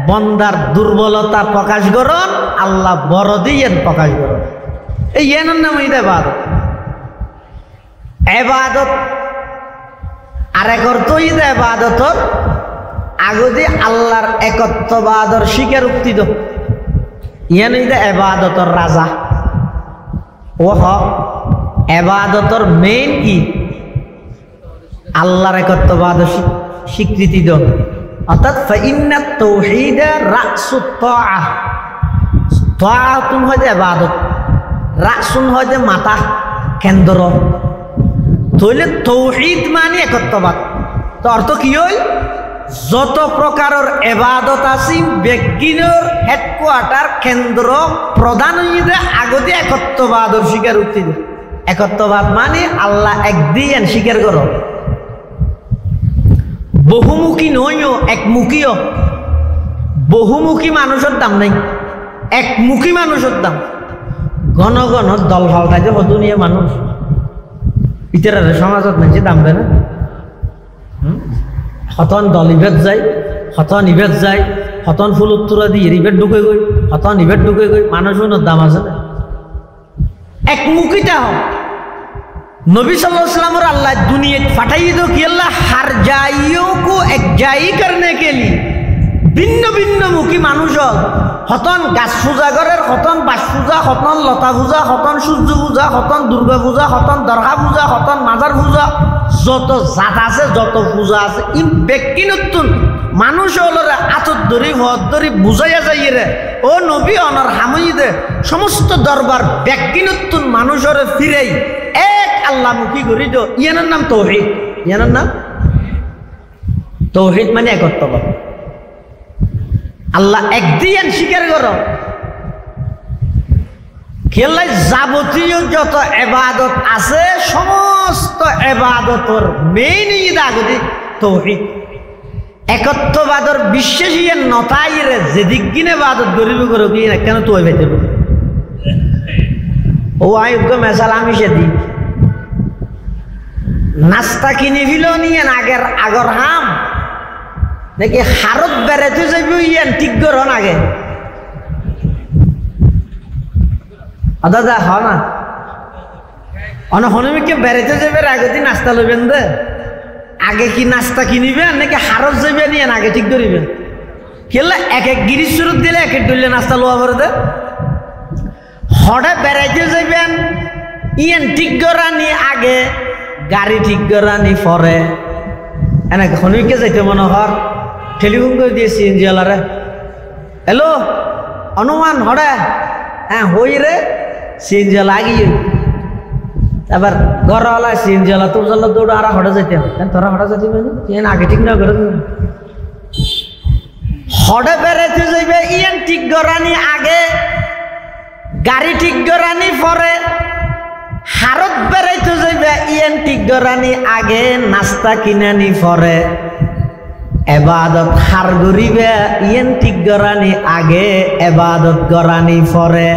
বন্দার দুর্বলতা প্রকাশ করুন আল্লাহ বড় দিয়েন প্রকাশ করুন এই এনার নাম এটা বাদ এবাদত আরেক অর্থ হইতে এবাদতর আগদি আল্লাহর একত্ববাদর স্বীকারোক্তি তো ইয়ান হইতে এবাদতর রাজা ও হক এবাদতর মেইন কি আল্লাহর একত্ববাদ স্বীকৃতি দ অর্থাৎ ফাইন্নাত তাওহীদ রাসুত তাআহ তাআতুন হয় ইবাদত রাসুন হয় মাথা কেন্দ্র তাহলে তাওহীদ মানে একত্ববাদ তো অর্থ কি হই যত প্রকারের ইবাদত আছে ব্যক্তির হেডকোয়ার্টার কেন্দ্র প্রধান হইতে আগতে একত্ববাদর স্বীকারোক্তি একত্ববাদ মানে আল্লাহ একদিন স্বীকার করো বহুমুখী নইও একমুখীও বহুমুখী মানুষের দাম নাই একমুখী মানুষের দাম ঘন ঘন দল ফালটাইতে হতো নিয়ে মানুষ ইতারে সমাজত মানুষ দাম দেয় না হতন দল ইভেট যায় হতন ইভেট যায় হতন ফুল উত্তরা দিয়ে ইভেট ঢুকে গই হতন ইভেট ঢুকে গই মানুষের দাম আছে না একমুখীটা হোক नबी सल्लल्लाहु अलैहि वसल्लम और अल्लाह दुनिया फटाई दो कि अल्लाह हर जाइयों को एक जाई करने के लिए भिन्न भिन्न मुखी मानुष हतन गाछ पूजा करे हतन बास पूजा हतन लता पूजा हतन सूर्य पूजा हतन दुर्गा पूजा हतन दरगा पूजा हतन माजार पूजा যত জাত আছে যত পূজা আছে ই ব্যক্তি নতুন মানুষ হলরে আতর ধরি হদ ধরি বুঝাইয়া যাই রে ও নবী অনর হামুইদে সমস্ত দরবার ব্যক্তি নতুন মানুষরে ফিরেই এক আল্লাহমুখী করি তো ইয়ানের নাম তাওহীদ ইয়ানের নাম তাওহীদ মানে একত্ববাদ আল্লাহ একদিন স্বীকার করো খেলাই যাবতীয় যত ইবাদত আছে সমস্ত ইবাদতর মেইন ইদাগদি তাওহীদ একত্ববাদর বিশ্বাসী নতাইরে যেদিকিনে ইবাদত করিব করো কি কেন তুই ভাইতে ও আয়োগ্য মেসাল আমি সেদি নাস্তা কিনে ফিল নিয়ে আগর হাম নাকি হারত বেড়াতে যাবি ইয়ান ঠিক করন আগে দাদা হ না হনুমিকে বেড়াতে যাবে আগেদিন নাস্তা লইবেন দে আগে কি নাস্তা কিনিবেন নাকি হারত যাবেন ইয়ান আগে ঠিক করিবেন কেলা এক এক গিরিশ শুরুত দিলে এক এক ডলে নাস্তা লোয়া পরে দে হঠাৎ বেড়াইতে যাবেন ইয়ান ঠিক করানি আগে গাড়ি ঠিক করানি পরে এনে হনুমিকে যাইতে মনে হর টেলিফোন করে দিয়ে সিএনজি ওয়ালারে হ্যালো অনুমান হরে হ্যাঁ হই রে সিএনজি ওয়ালা আগিয়ে এবার ঘরওয়ালা সিএনজি ওয়ালা তোর জ্বালা দৌড় আর হঠাৎ যাইতে হবে তোরা হঠাৎ যাইতে পারি আগে ঠিক না করে হঠে বেড়াইতে যাইবে ইয়ান ঠিক করানি আগে গাড়ি ঠিক করানি পরে হারত বেড়াইতে যাইবে ইয়ান ঠিক করানি আগে নাস্তা কিনানি পরে এবাদত হার গরিবে ইয়ান ঠিক করানি আগে এবাদত করানি পরে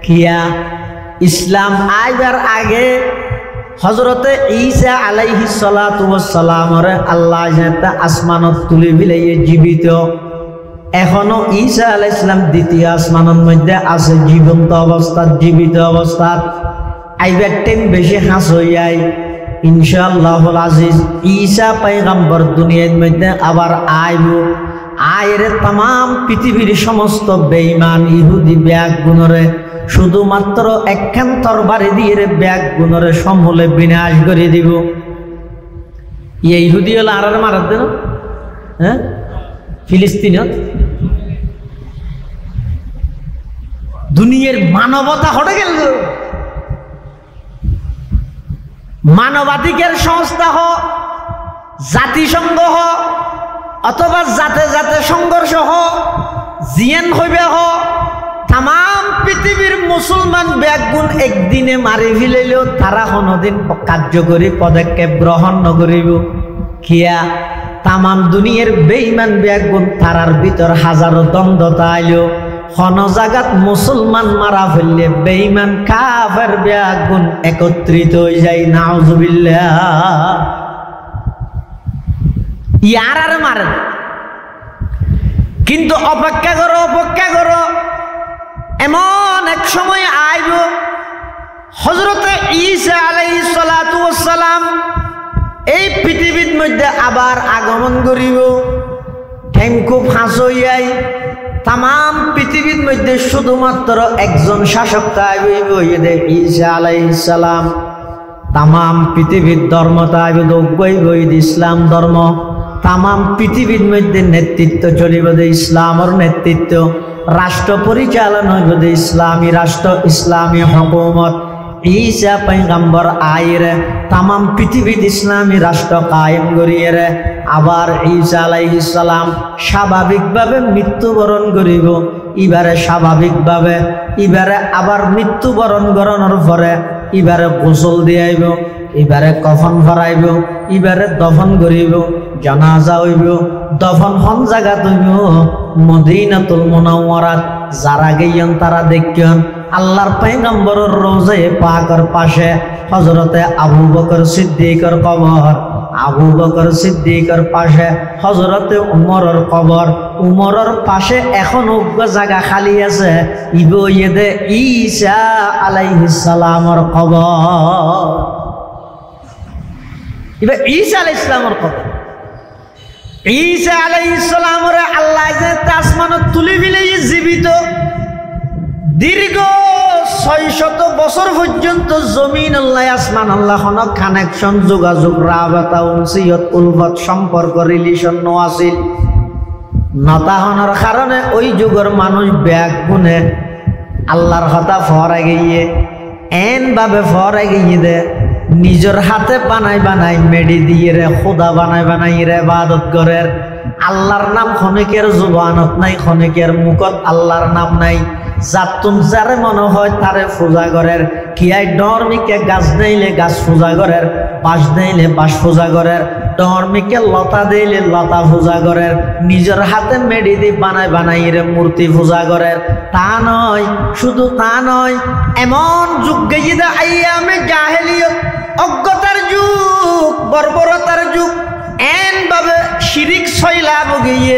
কিয়া ইসলাম আইবার আগে হযরতে ঈসা আলাইহিস সালাতু ওয়াস সালামরে আল্লাহ যেটা আসমানত তুলি বিলাইয়ে জীবিত এখনো ঈসা আলাইহিস সালাম দ্বিতীয় আসমানের মধ্যে আছে জীবন্ত অবস্থাত জীবিত অবস্থাত আইবার টাইম বেশি হাস হইয়াই ইনশাআল্লাহুল আজিজ ঈসা পয়গম্বর দুনিয়ার মধ্যে আবার আইব আয়ের तमाम পৃথিবীর সমস্ত বেঈমান ইহুদি ব্যাগ গুণরে শুধুমাত্র একখান তরবারি দিয়ে ব্যাগ গুণরে সমূলে বিনাশ করে দিব এই ইহুদি হলো আর মারার দেন হ্যাঁ ফিলিস্তিনত দুনিয়ার মানবতা হটে গেল মানবাধিকার সংস্থা হোক জাতিসংঘ হোক অথবা জাতে জাতে সংঘর্ষ হোক জিয়ান হইবে হোক তাম পৃথিবীর মুসলমান ব্যাগুণ একদিনে মারি ফেলিলেও তারা কোনোদিন কার্যকরী পদক্ষেপ গ্রহণ নকরিব কিয়া তাম দুনিয়ার বেঈমান ব্যাগুণ তারার ভিতর হাজারো দ্বন্দ্বতা আইলেও কোন জায়গাত মুসলমান মারা ফেললে বেঈমান কাফের ব্যাগুণ একত্রিত হয়ে যায় নাউজুবিল্লাহ ইয়ার আর মারে কিন্তু অপেক্ষা করো এমন এক সময় আইব হযরতে ঈসা আলাইহিস সালাতু ওয়াস মধ্যে আবার আগমন করিব ঠেঙ্কু ফাঁস হইয়াই তাম পৃথিবীর মধ্যে শুধুমাত্র একজন শাসক তাইব ঈসা আলাইহিস সালাম। তাম পৃথিবীর ধর্ম তাইব ইসলাম ধর্ম। তাম পৃথিবীর মধ্যে নেতৃত্ব চলিব ইসলামের নেতৃত্ব, রাষ্ট্র পরিচালনা হইব ইসলামী রাষ্ট্র, ইসলামী হুকুমত। ঈসা পয়গম্বর আইরে তাম পৃথিবীর ইসলামী রাষ্ট্র কায়েম করিয়ে আবার ঈসা আলাইহিস সালাম স্বাভাবিকভাবে মৃত্যুবরণ করিব। এবারে স্বাভাবিকভাবে এবারে আবার মৃত্যুবরণ করানোর পরে এবারে গোসল দিয়াইব, এবারে কফন ভরাইব, এবারে দফন করিব, জানাজা হইব। দফন হন জায়গা হইব মদিনাতুল মুনাওয়ারাত। যারা গেইন তারা দেখিয়ন আল্লাহর পয়গম্বরের রওজা পাকের পাশে হযরতে আবু বকর সিদ্দিকের কবর, আবু বকর সিদ্দিকের পাশে হযরতে উমরের কবর, উমরের পাশে এখনো জায়গা খালি আছে ইবইদে ঈসা আলাইহিস সালামের কবর। এবার ঈসা আলাইহিস সালামের কবর, ঈসা আলাইহিস সালামের আল্লাহ যে আসমানে তুলি বিলাই জীবিত দীর্ঘ ৬০০ বছর পর্যন্ত জমিন আল্লাহ আসমান আল্লাহ হনক কানেকশন যোগাযোগ রাবাতা উনসিয়ত উলফত সম্পর্ক রিলেশন ন আছিল। নতা হনার কারণে ওই যুগের মানুষ ব্যাগ গুনে আল্লাহর কথা ফরে গিয়ে এন ভাবে ফরে গিয়ে দে নিজের হাতে বানাই বানাই মেডি দিয়ে রে খোদা বানাই বানাই রে ইবাদত করে। আল্লাহর নাম খনিকের জুবানত নাই, খনিকের মুখত আল্লাহর নাম নাই। যাতুন যারে মনে হয় তারে পূজা করের, কিয়াই ডরমিকে গাছ দিলে গাছ পূজা করের, বাঁশ দিলে বাঁশ পূজা করের, ডরমিকে লতা দিলে লতা পূজা করের, নিজের হাতে মেডি দি বানাই বানাই রে মূর্তি পূজা করের। তা নয়, শুধু তা নয়, এমন যুগ গেইদা আইয়ামে জাহেলিয়ত, অজ্ঞতার যুগ, বর্বরতার যুগ, এন ভাবে শিরিক ছয়লা বগিয়ে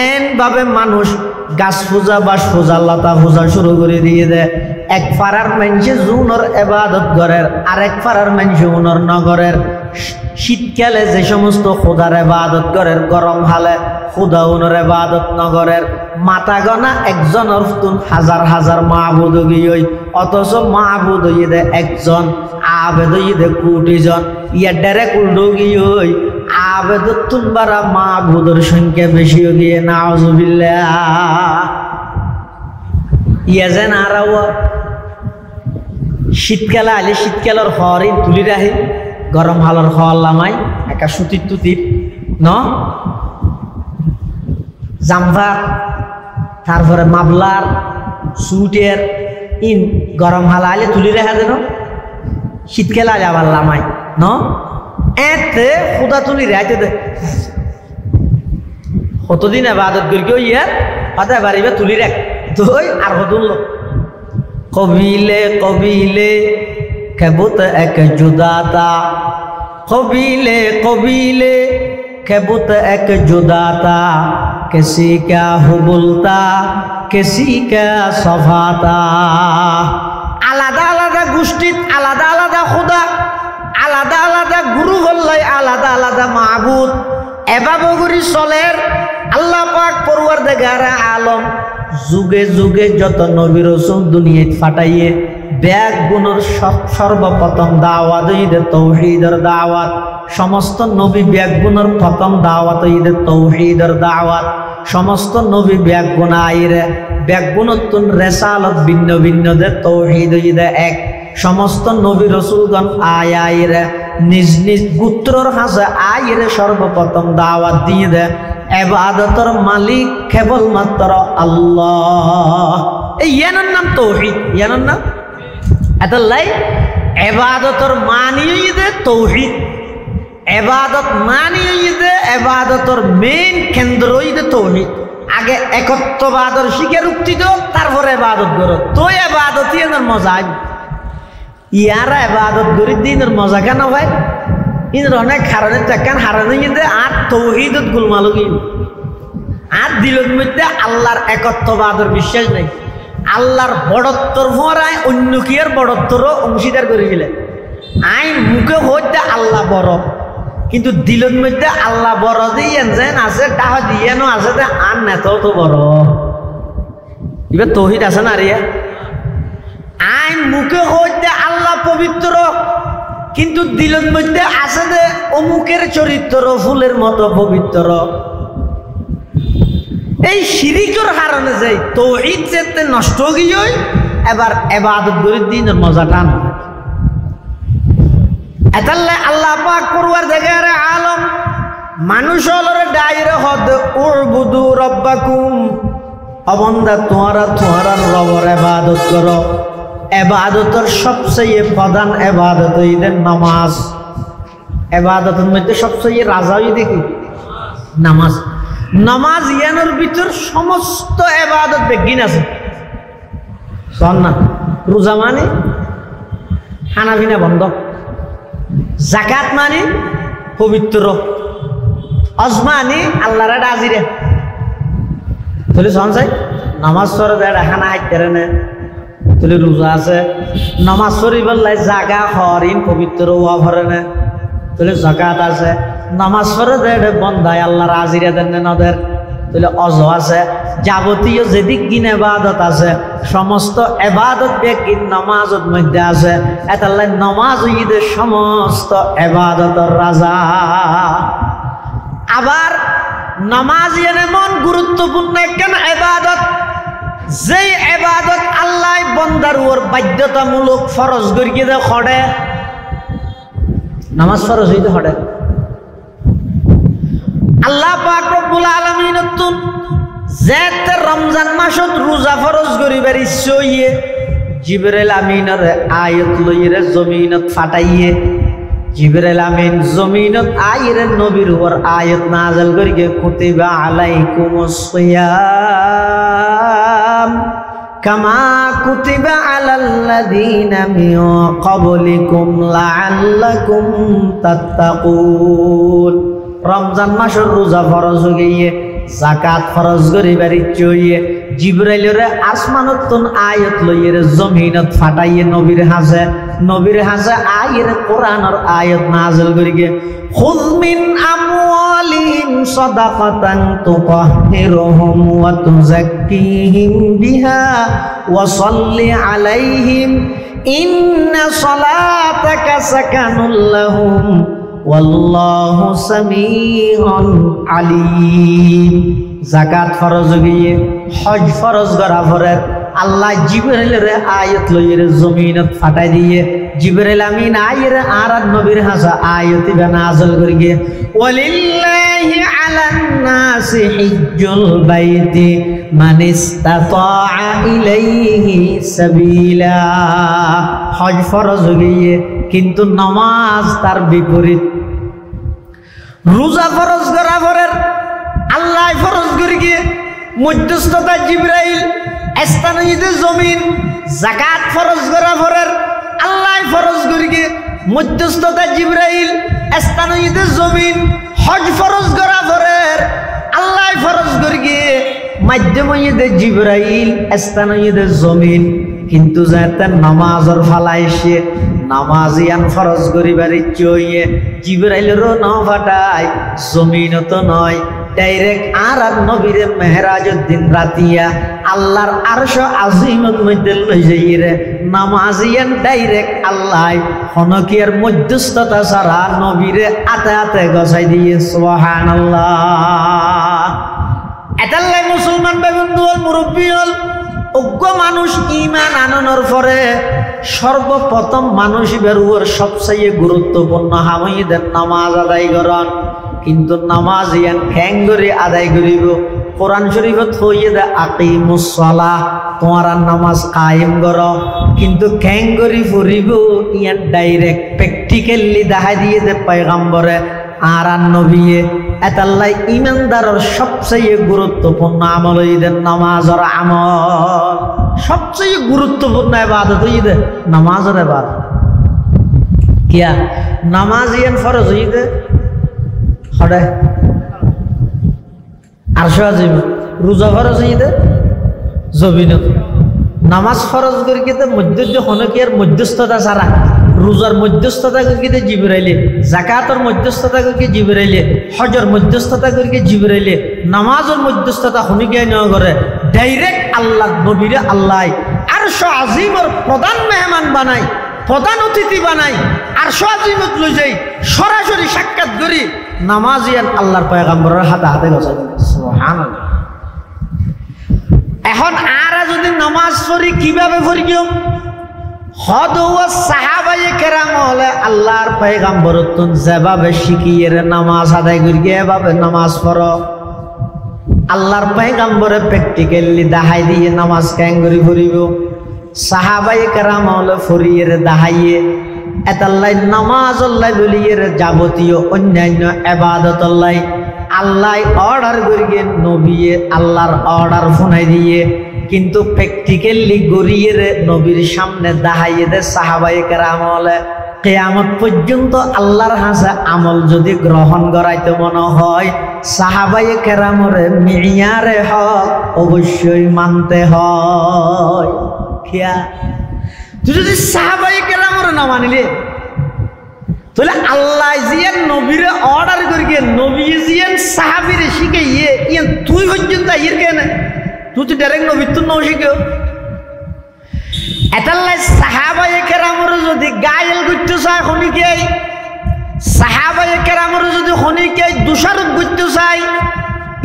এন ভাবে মানুষ গাছ পূজা বাস পূজা লতা পূজা শুরু করে দিয়ে দেয়। এক পাড়ার মানুষে জুনর এবাদত করের, আরেক পাড়ার মানুষে উনর নগরের। শীতকালে যে সমস্ত খোদার এবাদত করের, গরম হালে খুদা উনর এবাদত নগরের। মাথা গনা একজনের হাজার হাজার মাহবুদ গিয়ে, অথচ মাহবুদ হইয়ে দে একজন, আবেদ হইয়ে দে কোটিজন। ইয়া ডাইরেক্ট উল্টো গিয়ে আবেদত তুলবারা মাহবুদের সংখ্যা বেশি গিয়ে নাউজুবিল্লাহ। ইয়া যেন আরাও শীতকালে আলে শীতকালের হরি তুলি রাখে, গরম হালর হওয়ার লামাই একা সুতির তুতির ন জাম্পার, তারপরে মাবলার সুটের ইন গরম হালা আলে তুলি রেখা যেন শীতকালে আলে আবার লামাই ন এতে খুদা তুলি রেহাইতে দে। কতদিন আবাদত করি কেউ ইয়ার হতে পারিবে তুলি রাখ তুই আর হতুল কবিলে কবিলে খেবুত এক জুদাতা, কবিলে কবিলে খেবুত এক জুদাতা, কিসি কা হুবুলতা কিসি কা সফাতা। আলাদা আলাদা গোষ্ঠীত আলাদা আলাদা খুদা, আলাদা আলাদা গুরু হল্লাই, আলাদা আলাদা মাহবুদ। এভাবে করি চলের আল্লাহ পাক পরওয়ারদিগার আলম যুগে যুগে যত নবী রাসূল দুনিয়াত ফাটাইয়ে ব্যাগ গুণর সর্বপ্রথম দাওয়াত ঈদের তৌহিদের দাওয়াত। সমস্ত নবী ব্যাগ গুণর প্রথম দাওয়াত ঈদের তৌহিদের দাওয়াত। সমস্ত নবী ব্যাগ গুণ আইরে ব্যাগ গুণতুন রেসালত ভিন্ন ভিন্ন দে তৌহিদ ঈদে এক। সমস্ত নবী রসুলগণ আইরে নিজ নিজ গোত্রর হাসে আইরে সর্বপ্রথম দাওয়াত দিয়ে দে ইবাদতের মালিক কেবলমাত্র আল্লাহ। এই ইয়ানোর নাম তৌহিদ, ইয়ানোর নাম এতলাই ইবাদতের মানিয়ে দে তৌহিদ। ইবাদত মানিয়ে দে ইবাদতের মেইন কেন্দ্রই দে তৌহিদ। আগে একত্ববাদর শিখের উক্তি দো, তারপরে ইবাদত করো, তো ইবাদতই এর মজা। ইয়ারা ইবাদত করি দিনের মজা কেন ভাই? ইনের অনেক কারণে টাকান হারানো দে আর তৌহিদত গুলমালুগি আর দিলের মধ্যে আল্লাহর একত্ববাদর বিশ্বাস নেই। আল্লাহর বড়ত্বর ভরায় অন্য কিয়ার বড়ত্বরও অংশীদার করে গেলে আইন মুখে হইতে আল্লাহ বড়, কিন্তু দিলের মধ্যে আল্লাহ বড় দিয়েন যেন আছে টাকা দিয়েনও আছে আর নেত তো বড় এবার তৌহিদ আছে না রে আইন মুখে হইতে আল্লাহ পবিত্র কিন্তু দিলের মধ্যে আছে যে অমুকের চরিত্র ফুলের মতো পবিত্র এই শিরিকের কারণে যে তৌহিদ যেতে নষ্ট গিয়ে এবার ইবাদত করে দিন মজা টান এতাল্লে আল্লাহ পাক করবার দেখারে আলম মানুষ হলরে ডাইরে হদ উবুদু রব্বাকুম অবন্দা তোমারা রবের ইবাদত করো ইবাদতের সবচেয়ে প্রধান ইবাদত হইলেন নামাজ ইবাদতের মধ্যে সবচেয়ে রাজা হই দেখি নামাজ নামাজ ইয়ানোর ভিতর সমস্ত ইবাদত বেগিন আছে শোন না রোজা মানে খানাপিনা বন্ধ জাকাত মানে পবিত্র হজ মানে আল্লাহর রাজিরে তাহলে শোন চাই নামাজ পড়ে দেয় খানা হাইতে না তাহলে রোজা আছে নামাজ পড়িবার লাই জাগা হরিণ পবিত্র হওয়া ভরে না তাহলে জাকাত আছে নামাজ পড়ে দেয় বন্ধায় আল্লাহ রাজিরে দেন না নদের তাহলে অজ আছে যাবতীয় যেদিক কিন ইবাদত আছে সমস্ত ইবাদত বেকিন নামাজের মধ্যে আছে এতাল্লাই নামাজ ঈদের সমস্ত ইবাদতের রাজা আবার নামাজ এমন গুরুত্বপূর্ণ একখান ইবাদত যেই ইবাদত আল্লাহ বান্দার উপর বাধ্যতামূলক ফরজ করিয়ে দেয় খড়ে নামাজ ফরজ হইতে খড়ে আল্লাহ পাক রব্বুল আলামিন যেতে রমজান মাসত রোজা ফরজ করিবার ইচ্ছে হইয়ে জিবরাইল আমিনের আয়াত লইরে জমিনত ফাটাইয়ে জিবরাইল আমিন জমিনত আইরে নবীর উপর আয়াত নাযিল করিয়ে কুতিবা আলাইকুমুস সিয়াম কামা কুতিবা আলাল্লাযীনা মিন ক্বাবলিকুম লাআল্লাকুম তাত্তাকুন রমজান মাসের রোজা ফরজ হইয়ে জাকাত ফরজ করিবার ইচ্ছে হইয়ে জিবরাইলের আসমানত আয়াত লইয়ে জমিনত ফাটাইয়ে নবীর হাসে আয়ের কোরআনের আয়াত নাযিল করিয়ে খুয মিন আমওয়ালিহিম সাদাকাতান তুতাহহিরুহুম ওয়া তুযাক্কিহিম বিহা ওয়া সাল্লি আলাইহিম ইন্না সালাতাকা সাকানুল লাহুম ওয়াল্লাহু সামিউন আলীম যাকাত ফরজ গিয়ে হজ ফরজ করা পরে আল্লাহ জিবরাইলের আয়াত লইয়ে জমিনত ফাটাই দিয়ে জিবরাইল আমিন আয়ের আর নবীর হাসা আয়াত নাযিল করিয়ে ওয়ালিল্লাহি আলান নাসি হিজ্জুল বাইতি মান ইসতাতাআ ইলাইহি সাবিলা হজ ফরজ গিয়ে কিন্তু নামাজ তার বিপরীত রোজা ফরজ করা পরে আল্লাহ ফরজ করিয়ে মধ্যস্থতা জিবরাইল স্থানীয় জমিন যাকাত ফরজ করা পরে আল্লাহ ফরজ করিয়ে মধ্যস্থতা জিবরাইল স্থানীয় জমিন হজ ফরজ করা পরে আল্লাহ ফরজ করিয়ে মাধ্যমে জিবরাইল স্থানীয় জমিন কিন্তু যাতে নামাজের ফালাইছে নামাজিয়ান ফরজ করিবার ইচ্ছে হইয়ে জিবরাইলেরও ন ফাটায় জমিনত নয় ডাইরেক্ট আর নবীরে মেহরাজের দিন রাতিয়া আল্লাহর আরশ আজিমত মধ্যে লই যাইরে নামাজিয়ান ডাইরেক্ট আল্লাহ হনকিয়ার মধ্যস্থতা ছাড়া নবীরে আতে আতে গছাই দিয়ে সুবহানাল্লাহ এটাল্লাই মুসলমান বেবন্ধু হল মুরব্বী হল অজ্ঞ মানুষ ইমান আননের পরে সর্বপ্রথম মানুষ বেরুয়ার সবচেয়ে গুরুত্বপূর্ণ হামিদের নামাজ আদায় করন কিন্তু নামাজ ইয়ান ঠ্যাং করে আদায় করিব কোরআন শরীফত হইয়ে দে আকিমুস সালাহ তোমার নামাজ কায়েম কর কিন্তু ঠ্যাং করে ফুরিব ইয়ান ডাইরেক্ট প্র্যাকটিক্যালি দেখাই দিয়ে দে পয়গম্বরে আর নবীয়ে এতাল্লাই ইমানদারের সবচেয়ে গুরুত্বপূর্ণ আমল ঈদের নামাজের আমল সবচেয়ে গুরুত্বপূর্ণ ইবাদত ঈদের নামাজের ইবাদত কিয়া নামাজ ইয়ান ফরজ ঈদে হড়ে আরশ আজিম রোজা ফরজ ঈদে জবিনত নামাজ ফরজ করি কিন্তু মধ্যস্থ হনকিয়ার মধ্যস্থতা ছাড়া রোজার মধ্যস্থতা করিকে জিবরাইলে, জাকাতের মধ্যস্থতা করিকে জিবরাইলে, হজর মধ্যস্থতা করিকে জিবরাইলে, নামাজের মধ্যস্থতা শুনিকে নেওয়া করে ডাইরেক্ট আল্লাহ নবীরে আল্লাহ আরশ আজিমর প্রধান মেহমান বানাই, প্রধান অতিথি বানাই, আরশ আজিমত লই যাই সরাসরি সাক্ষাৎ করি নামাজিয়ান আল্লাহর পয়গম্বরের হাতে হাতে গছাই। সুবহানাল্লাহ। এখন আরা যদি নামাজ পড়ি কিভাবে পড়িও? হদওয়া সাহাবায়ে কেরাম হলে আল্লাহর পয়গম্বরতুন যেভাবে শিখিয়ে নামাজ আদায় করিকে এভাবে নামাজ পড়ো। আল্লাহর পয়গম্বরে প্র্যাকটিক্যালি দেখাই দিয়ে নামাজ কেন করি পড়িব। সাহাবায়ে কেরাম হলে ফরিয়ে দেখাইয়ে এতাল্লাই নামাজ আল্লাহ বলিয়ে যাবতীয় অন্যান্য ইবাদত আল্লাহ আল্লাহ অর্ডার করিয়ে নবীয়ে আল্লাহর অর্ডার ফোনাই দিয়ে কিন্তু প্র্যাকটিক্যালি গড়িয়ে নবীর সামনে দেখাইয়ে দে সাহাবায়ে কেরাম হলে কিয়ামত পর্যন্ত আল্লাহর হাসে আমল যদি গ্রহণ করাইতে মনে হয় সাহাবায়ে কেরামরে মিয়ারে হক অবশ্যই মানতে হয়। খেয়া তুই যদি সাহাবায়ে কেরামরে না মানিলে তাহলে আল্লাহ জিয়ান নবীরে অর্ডার করিয়ে নবী জিয়ান সাহাবীরে শিখাইয়ে ইয়ান তুই পর্যন্ত আইয়ের কেন? তুই তো ডাইরেক্ট নবী তো নও শিখেও এটাল্লাই সাহাবায়ে কেরামরে যদি গায়েল করতে চায় খনিকে, সাহাবায়ে কেরামরে যদি খনিকে দোষারোপ করতে চায়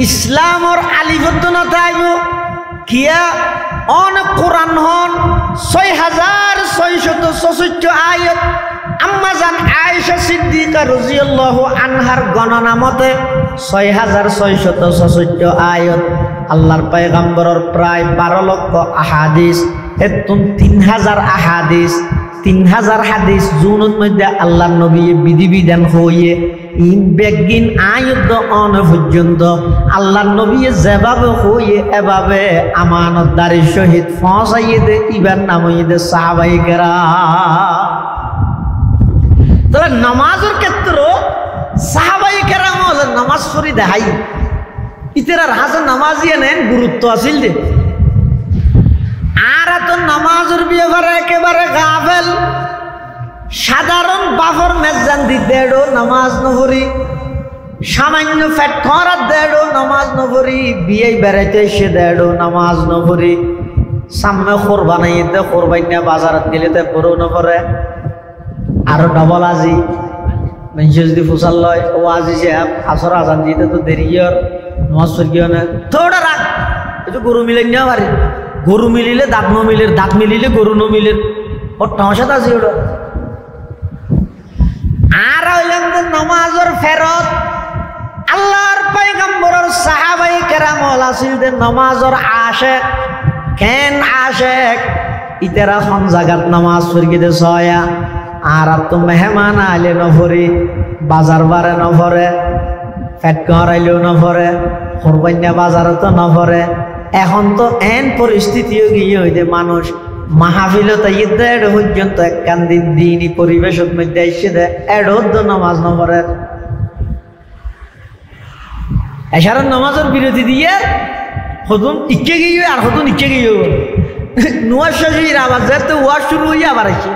ইসলামর আলিবদ্ধ না থাকব কিয়া অন কোরআন হন ৬৬৬৬ আয়াত আম্মাজান আয়েশা সিদ্দিকা রাদিয়াল্লাহু আনহার গণনা মতে ৬৬৬৬ আয়াত আল্লাহর পয়গম্বরের প্রায় ১২ লক্ষ আহাদিস এতুন ৩০০০ আহাদিস ৩০০০ হাদিস জুনের মধ্যে আল্লাহর নবী বিধিবিধান হইয়ে ইন বেগিন আয়ুদ্ধ অন পর্যন্ত আল্লাহর নবী যেভাবে হইয়ে এভাবে আমানতদারির সহিত পৌঁছাইয়ে দে ইবার নামইয়ে দে সাহাবায়ে কেরাম। তাহলে নামাজের ক্ষেত্রে সাহাবায়ে কেরাম হলে নামাজ পড়ি দেখাই ইতারা হাজার নামাজিয়ে নেন গুরুত্ব আছিল যে আর তো নামাজের ব্যাপারে একেবারে গাফেল। সাধারণ বাফর মেজান দিতে নামাজ নপড়ি, সামান্য ফ্যাট খরাত দেড়ো নামাজ নপড়ি, বিয়ে বেড়াইতে এসে দেড়ো নামাজ নপড়ি, সামনে খোর বানাইতে খোর বাইনা বাজারত গেলে তো পড়েও নপড়ে। আরো ডবল আজি মানুষ যদি ফুসাল লয় ও আজি সাহেব আসর আজান দিতে তো দেরি নামাজ পড়িও না থোড়া রাখ একটু গরু মিলে নেওয়া পারি। গরু মিলিলে দাঁত নমিলের, দাঁত মিলিলে গরু নমিলের ওর টসাত আছে ওটা। আর হইলেন যে নামাজের ফেরত আল্লাহর পয়গম্বরের সাহাবায়ে কেরাম আছিল যে নামাজের আশেক কেন আশেক ইতারা কোন জায়গাত নামাজ পড়িয়ে দে ছয়া আর তো মেহমান আইলে নফরি, বাজার বারে নফরে, ফেট করাইলেও নফরে, কোরবানিয়া বাজারে তো নফরে। এখন তো এন পরিস্থিতিও গিয়ে হইতে মানুষ মাহফিলত ঈদ এড পর্যন্ত একখান দিন দিনই পরিবেশের মধ্যে এসে দেয় এড নামাজ নপড়ে। এসারের নামাজের বিরতি দিয়ে হতুন ইকে গিয়ে আর হতুন ইকে গিয়ে নোয়ার শাশির আবার যেতে ওয়ার শুরু হইয়া আবার আসে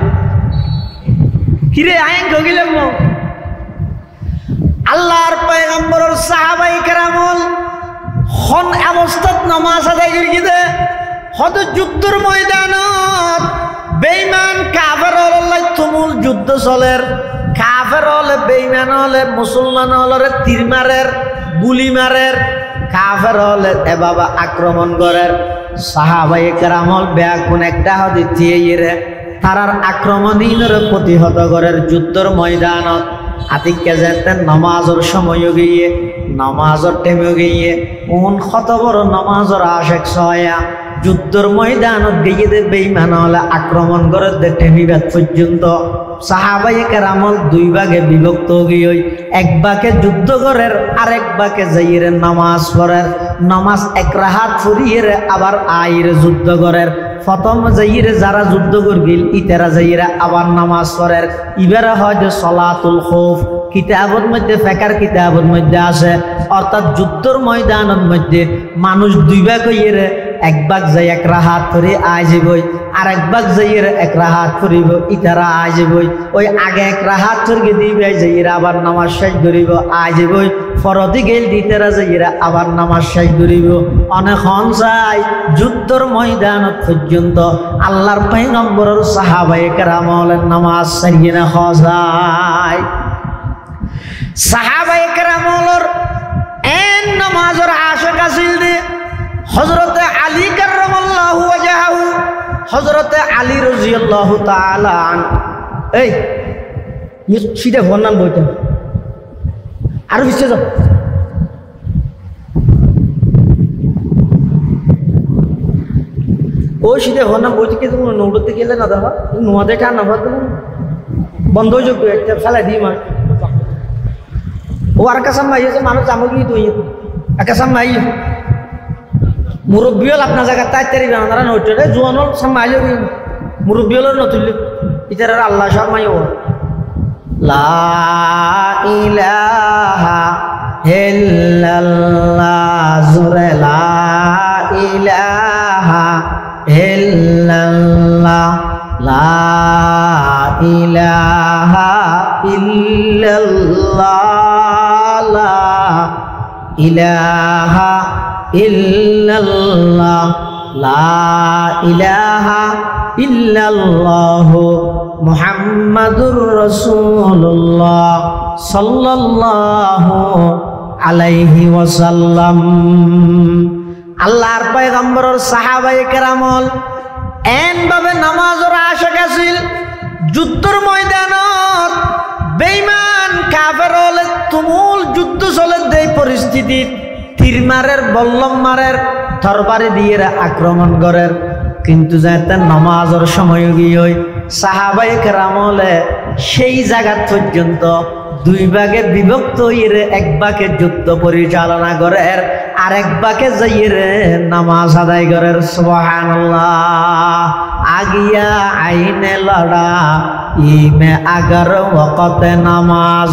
কিরে আইন গিলাম আল্লাহর পয়গম্বরের সাহাবায়ে কেরামল হন অবস্থাত নামাজ আদায় করি দে হয়তো যুদ্ধের ময়দানত বেঈমান কাফের হলে তুমুল যুদ্ধ চলের, কাফের হলে বেঈমান হলে মুসলমান হলে তীর মারের, গুলি মারের, কাফের হলে এভাবে আক্রমণ করের। সাহাবায়ে কেরামল ব্যাকুন একটা হদিয়ে ইরে তারার আক্রমণীনরে প্রতিহত করের যুদ্ধের ময়দানত আতিকে যেতে নামাজের সময় গিয়ে নামাজের টেমে গিয়ে কোন কত বড় নামাজের আশেক ছয়া যুদ্ধের ময়দানত গিয়ে দে বেঈমান হলে আক্রমণ করে দে টেমিবাদ পর্যন্ত। সাহাবায়ে কেরামল দুই ভাগে বিভক্ত গিয়ে এক ভাগে যুদ্ধ করের আরেক ভাগে যাইরে নামাজ পড়ের। নামাজ এক রাহাত ফুরিয়ে আবার আইরে যুদ্ধ করের। প্রথম যাইরে যারা যুদ্ধ করগিল ইতারা যাইরে আবার নামাজ পড়ের। ইবারে হয় যে সলাতুল খৌফ কিতাবের মধ্যে ফেকার কিতাবের মধ্যে আছে অর্থাৎ যুদ্ধের ময়দানের মধ্যে মানুষ দুই ভাগ হইয়ে এক ভাগ যাই এক রাহাত করে আয় যাবই, আর এক ভাগ যাইয়ের এক রাহাত করিব ইতারা আয় যাবই। ওই আগে এক রাহাত করে দিবে যাইয়েরা আবার নামাজ শেষ করিব আয় যাবই, ফরদি গেল দিতেরা যাইয়েরা আবার নামাজ শেষ করিব। অনেক হন চাই যুদ্ধর ময়দানত পর্যন্ত আল্লাহর পয়গম্বরের সাহাবায়ে কেরামের নামাজ সারিয়ে না যায়। সাহাবায়ে কেরামের এন নামাজের আশিক আছিল দে হযরতে আলী কাররামাল্লাহু ওয়াজহাহু, হযরতে আলী রাদিয়াল্লাহু তাআলা আন। এই সিধা ভরনাম বইটা আর বিচ্ছে যাও। ও সিধা ভরনাম বইটা কি তুমি নৌড়তে গেলে না দেখো নোয়া দেখা না ভাত বন্ধ হয়ে যাবে একটা ফেলা দিই মার ও আর কাছে মাইছে মানুষ জামো কি তুই কাছে মাই মুরব্বিয়ল আপনার জায়গা তাই তারি বানারা নইতে রে জোয়ানল সামাইও মুরব্বিয়ল নতুল ইতার আল্লাহ সব মাইও লা ইলাহা ইল্লাল্লাহ জুরে লা ইলাহা ইল্লাল্লাহ লা ইলাহা ইল্লাল্লাহ লা ইলাহা ইল্লাল্লাহ লা ইলাহা ইল্লাল্লাহ মুহাম্মাদুর রাসূলুল্লাহ সাল্লাল্লাহু আলাইহি ওয়াসাল্লাম। আল্লাহর পয়গম্বরের সাহাবায়ে কেরামল এন ভাবে নামাজের আশিক আছিল। যুদ্ধের ময়দানত বেঈমান কাফেরল তুমুল যুদ্ধ চলে দেই পরিস্থিতিত তীর মারের বল্লম মারের তরবারি দিয়ে আক্রমণ করের, কিন্তু যাতে নামাজের সময় গিয়ে সাহাবায়ে কেরামলে সেই জায়গা পর্যন্ত দুই ভাগে বিভক্ত হইরে এক ভাগে যুদ্ধ পরিচালনা করের আর এক ভাগে যাইরে নামাজ আদায় করের। সুবহানাল্লাহ। আগিয়া আইনে লড়া ইমে আগার ওয়াক্তে নামাজ,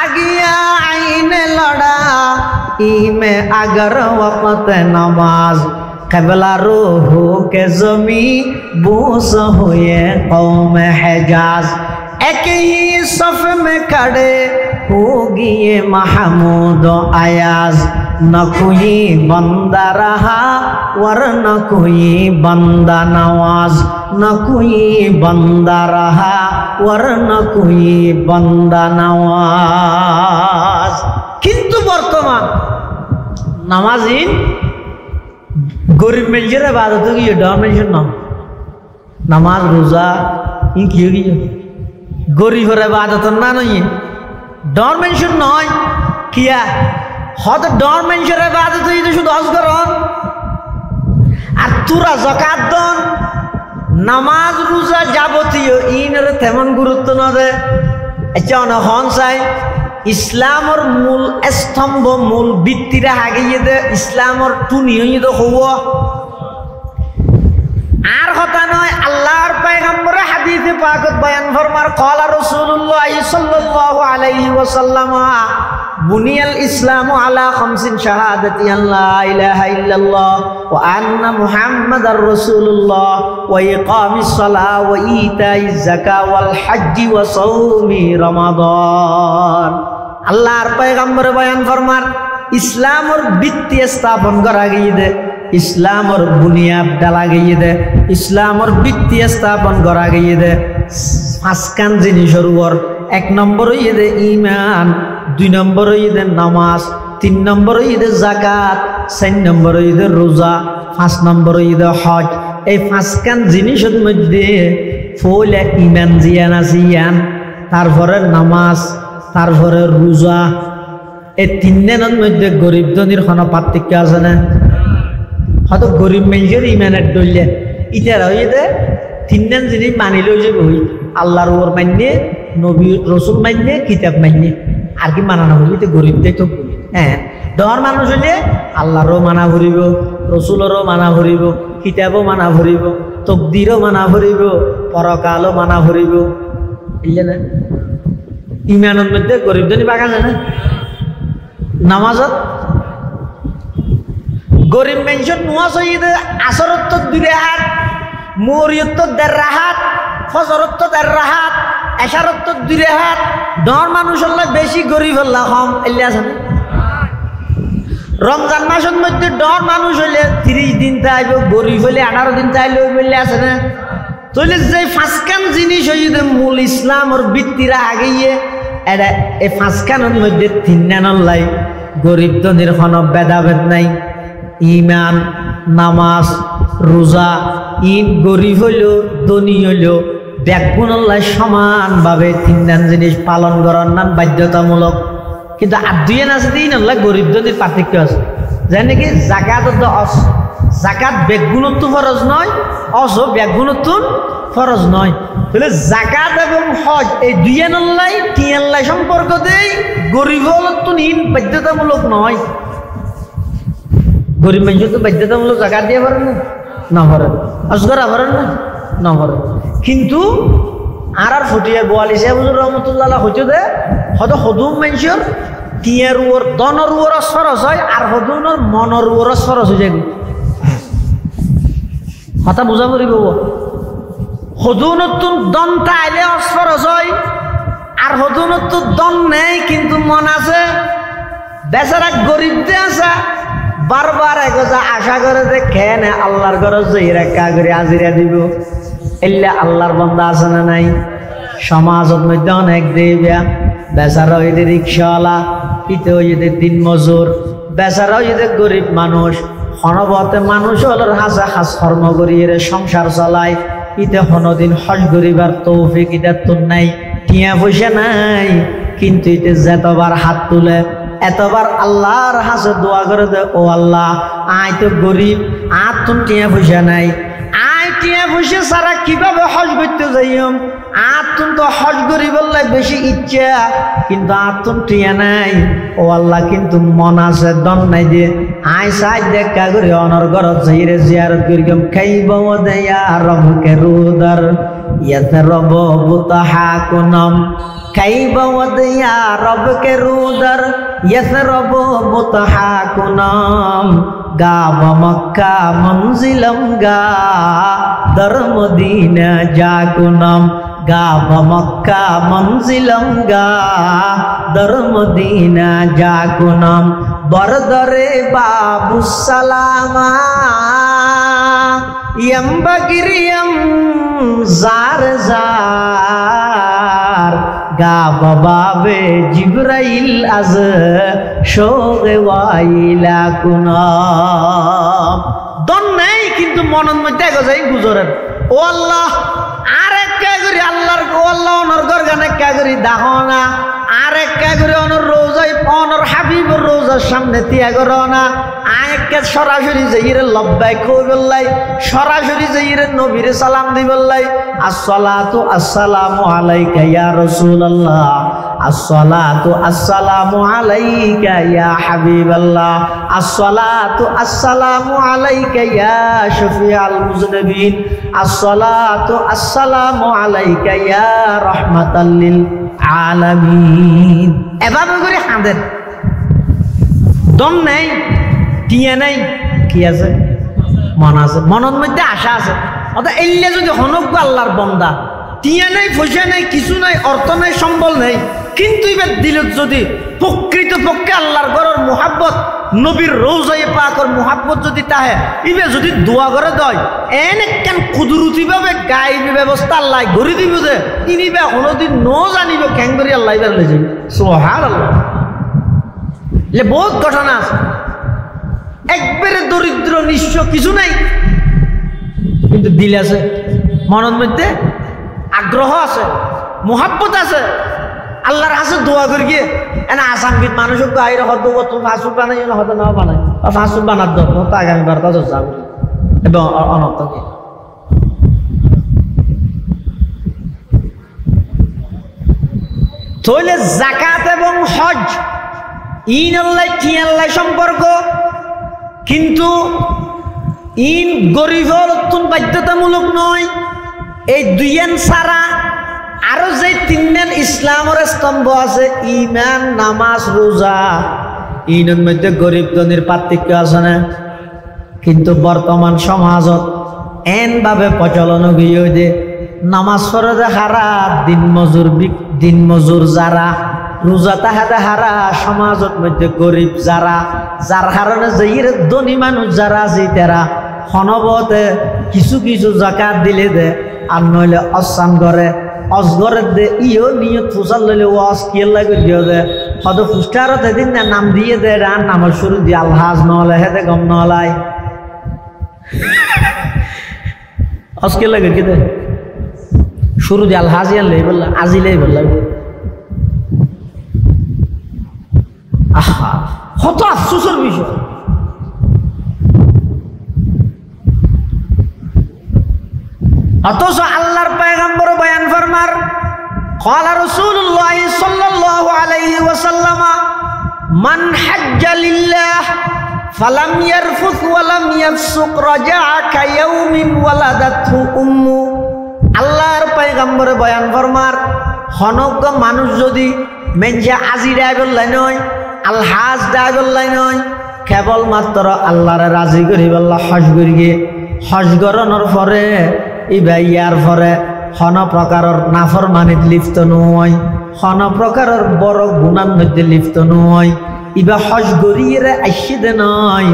আগিয়া আইনে লড়া ইমে আগার ওয়াক্তে নামাজ, कबला रूह के जमी बूस हुए कौम हिजाज, एक ही सफ में खड़े होगी ये महमूद अयाज, न कोई बंदा रहा वर न कोई बंदा नवाज, न कोई बंदा रहा वर न कोई बंदा नवाज। किंतु बर्तमान नमाजिन गरीब मेंशर इबादत की डर मेंशन ना नमाज रोजा इन की होगी गरीब इबादत ना नहीं डर मेंशन नहीं किया हद डर मेंशर इबादत ही तो शुद्ध हज करन আর তুরা যাকাত দন নামাজ রোজা যাবতীয় ইনের তেমন গুরুত্ব না দে। আচ্ছা না হন চাই ইসলামর মূল স্তম্ভ মূল ভিত্তিরা হাগিয়ে দে ইসলামর টুনি হইয়ে তো হব আর কথা নয়। আল্লাহর পয়গম্বর হাদিসে পাকত বয়ান ফরমার ক্বালা রাসূলুল্লাহ সাল্লাল্লাহু আলাইহি ওয়াসাল্লাম বুনিয়াল ইসলামু আলা খামসিন শাহাদাতি আল্লা ইলাহা ইল্লাল্লাহ ওয়া আন্না মুহাম্মাদার রাসূলুল্লাহ ওয়া ইকামিস সালাহ ওয়া ইতাইজ যাকাত ওয়াল হজ্জি ওয়া সাওমি রমাদান। আল্লাহর পয়গম্বর বয়ান ফরমার ইসলামর ভিত্তি স্থাপন করা গিয়ে দে ইসলামর বুনিয়াদ ডালা গিয়ে দে ইসলামর ভিত্তি স্থাপন করা গিয়ে দে পাঁচখান জিনিসের উপর। এক নম্বর হইয়ে দে ইমান, দুই নম্বর হইয়ে দে নামাজ, তিন নম্বর হইয়ে দে যাকাত, চার নম্বর হইয়ে দে রোজা, পাঁচ নম্বর হইয়ে দে হজ। এই পাঁচখান জিনিসের মধ্যে ফলে ইমান জিয়ান আছে ইয়ান, তারপরে নামাজ, তারপরে রোজা। এই তিনজনের মধ্যে গরিব ধনির কোনো পার্থক্য আছে না? হয়তো গরিব মানুষের ইমানের ডলে ইটার হয়ে দে তিনজন জিনিস মানিলেও যে বই আল্লাহর ওর মান্য নবী রসুল মান্য কিতাব মান্য আর কি মানানো হইলে তো গরিব দেখ হ্যাঁ ধর মানুষ হইলে আল্লাহরও মানা ভরিব, রসুলেরও মানা ভরিব, কিতাবও মানা ভরিব, তকদিরও মানা ভরিব, পরকালও মানা ভরিব। বুঝলে না? ইমানের মধ্যে গরিব ধনী বাগা যায় না। নামাজত গরিব মানুষের নোয়া সহিদে আসরত 2 রাহাত, মরিয়ত 1.5 রাহাত, ফজরত 1.5 রাহাত, এশারত 2 রাহাত। ডর মানুষ হল্লা বেশি, গরিব হল্লা কম। এলে আছে না? রমজান মাসের মধ্যে ডর মানুষ হইলে 30 দিন তাইব, গরিব হইলে 18 দিন তাইলে বললে আছে না? তাহলে যে 5খান জিনিস হইতে মূল ইসলামের ভিত্তিরা আগেইয়ে এটা এই 5খানের মধ্যে 3 নানলাই গরিব ধনীর কোনো ভেদাভেদ নাই। ইমান, নামাজ, রোজা, গরিব হইলেও ধনী হইলেও ব্যাগুণল্লাই সমানভাবে 3 জিনিস পালন করার নাম বাধ্যতামূলক। কিন্তু আর 2 আছে 3 গরিব ধনীর পার্থক্য আছে। যাই নাকি জাকাত জাকাত বেগুণত্ব ফরজ নয়, বেগুণত্ব ফরজ নয়। তাহলে জাকাত এবং হজ এই 2 নল্লাই 3 সম্পর্ক দেই, গরিব হলতো বাধ্যতামূলক নয়। গরিব মানুষ তো বাধ্যতামূলক জাকাত দিয়ে পারেন না পারেন, হজ করা পারেন না পারেন। কিন্তু আর ফটিয়া 42 হুজুর রহমতুল্লাহ হইতে দে হয়তো হদুম মানুষের টিয়ার উপর দনের উপর সরস হয়, আর হদুনের মনের উপর সরস হয়ে যায়। কথা বুঝা পড়িব। হদুনতুন দনটা আইলে অসরস হয়, আর হদুনতুন দন নেই কিন্তু মন আছে। বেচারা গরিব দিয়ে আছে, বারবার এগোজা আশা করে যে খেয়ে নে আল্লাহর ঘরে জহিরা কা করে আজিরা দিব। এলে আল্লাহর বান্দা আছে না নাই? সমাজের মধ্যে অনেক দেবিয়া। বেচারা হইতে রিক্সাওয়ালা, ইতে হইতে দিন মজুর, বেচারা হইতে গরিব মানুষ। হনবতে মানুষ হলোর হাসা হাস কর্ম করিয়ে সংসার চালায়। ইতে কোনোদিন হজ করিবার তৌফিক ইতার তো নাই, টিয়া পয়সা নাই। কিন্তু ইতে যতবার হাত তুলে এতবার আল্লাহর হাসে দোয়া করে দে, ও আল্লাহ আয় তো গরিব, আর তুমি টিয়া পয়সা নাই, আয় টিয়া পয়সা ছাড়া কিভাবে হজ করতে যাইম? আর তুমি তো হজ করি বললে বেশি ইচ্ছা, কিন্তু আর তুমি টিয়া নাই। ও আল্লাহ কিন্তু মন আছে, দন নাই যে আয় সাজ দেখা করে অনর ঘরত যাইরে জিয়ারত করিম। খাইব দেয়া রবকে রুদার ইয়াতে রব বুতাহাকুনম, খাইব দেয়া রবকে রুদার ইয়াতে রব বুতাহাকুনম। গাব মক্কা মঞ্জিলম গা দর মদিনা জাকুনম, গাব মক্কা মঞ্জিলম গা দর মদিনা জাকুনম। বরদরে বাবু সালামা ইয়ম বগরিয়ম জার জার, গাব বাবে জিবরাইল আজ শোগে ওয়াইলা কুনম। দন নাই কিন্তু মনের মধ্যে এগোজাই গুজরেন, ও আল্লাহ আরেক কে করি আল্লাহর, ও আল্লাহ অনর গর গানে কে করি দাহনা, আরেক কে করি অনর রোজাই অনর হাবিবর রোজার সামনে তিয়া করো না। আরেককে সরাসরি যাইরে লব্বাই কই বললাই, সরাসরি যাইরে নবীরে সালাম দি বললাই। আসসালাতু আসসালামু আলাইকা ইয়া রাসূলুল্লাহ, আসসালাতু আসসালামু আলাইকা ইয়া হাবিবাল্লাহ, আসসালাতু আসসালামু আলাইকা ইয়া শফিআল মুজনিবিন, আসসালাতু আসসালামু আলাইকা ইয়া রাহমাতাল লিল আলামিন। এভাবে করে হাঁদেন। দম নেই, টিয়া নাই, কি আছে? মন আছে, মনের মধ্যে আশা আছে। অর্থাৎ এলে যদি হনক আল্লাহর বন্দা, টিয়া নাই, পয়সা নাই, কিছু নাই, অর্থ নাই, সম্বল নেই, কিন্তু এবার দিলত যদি প্রকৃত পক্ষে আল্লাহর ঘরের মোহাব্বত, নবীর রওজায়ে পাকের মোহাব্বত যদি তাহে, ইবে যদি দোয়া করে দেয়, এনেকান কুদরতি ভাবে গাইবি ব্যবস্থা আল্লাহ গড়ি দিব যে ইনিবে কোনোদিন ন জানিব কেন করি আল্লাহ এবার লে যাবে। সুবহানাল্লাহ। বহুত ঘটনা আছে। একবারে দরিদ্র নিঃস্ব, কিছু নাই, কিন্তু দিল আছে, মনের মধ্যে আগ্রহ আছে, মোহাব্বত আছে, আল্লাহর কাছে দোয়া করি গিয়ে এনে আসামবিদ মানুষক গাইরে হদ ফাঁসুক বানাই হদ না বানাই বা ফাঁসুক বানার দর তো আগামীবার কত যাবে এবং অনর্থকে। তাহলে যাকাত এবং হজ ইন আল্লাহ কি আল্লাহ সম্পর্ক, কিন্তু ইন গরিব অত্যন্ত বাধ্যতামূলক নয়। এই দুইয়ান ছাড়া আরো যে 3 ইসলামের স্তম্ভ আছে, ইমান, নামাজ, রোজা, ইনের মধ্যে গরিব ধনীর পার্থক্য আছে না? কিন্তু বর্তমান সমাজত এনভাবে প্রচলন গিয়ে যে নামাজ পড়ে যে হারা দিন মজুর যারা রোজা তাহাতে হারা সমাজত মধ্যে গরিব যারা যার কারণে যে ধনী মানুষ যারা আছে তারা হনবতে কিছু কিছু জাকাত দিলে দে আর নইলে অসান করে অজগরের দে ইও নিয়ত ফুসাল লইলে ওয়াজ কিয়ের লাগে দিয়ে দে হয়তো ফুস্টারত এদিন না নাম দিয়ে দে রান নামাজ শুরু দিয়ে আলহাজ নহলে হেতে গম নহলাই আজকে লাগে কি দে শুরু দিয়ে আলহাজ ইয়ানলেই বললা আজিলেই বললা আহা কত আফসোসের বিষয় অথচ আল্লাহর পয়গম্বর বয়ান ফরমার ক্বালা রাসূলুল্লাহ সাল্লাল্লাহু আলাইহি ওয়াসাল্লাম মান হাজ্জা লিল্লাহ ফালাম ইয়ারফুস ওয়া লাম ইয়াফসুক রাজা'a কায়াউমিন ওয়ালাদাতহু উম্মু। আল্লাহর পয়গম্বর বয়ান ফরমার হনজ্ঞ মানুষ যদি মেনজা আজি ডাইবল লাই নয় আলহাজ ডাইবল লাই নয় কেবলমাত্র আল্লাহরে রাজি করি বল্লা হজ করিগে হজ গরণের পরে ইবা ইয়ার পরে হন প্রকারের নাফরমানিত লিপ্ত নয় হন প্রকারের বড় গুনার মধ্যে লিপ্ত নয় ইবা হজ গরিয়ে আইসিদে নয়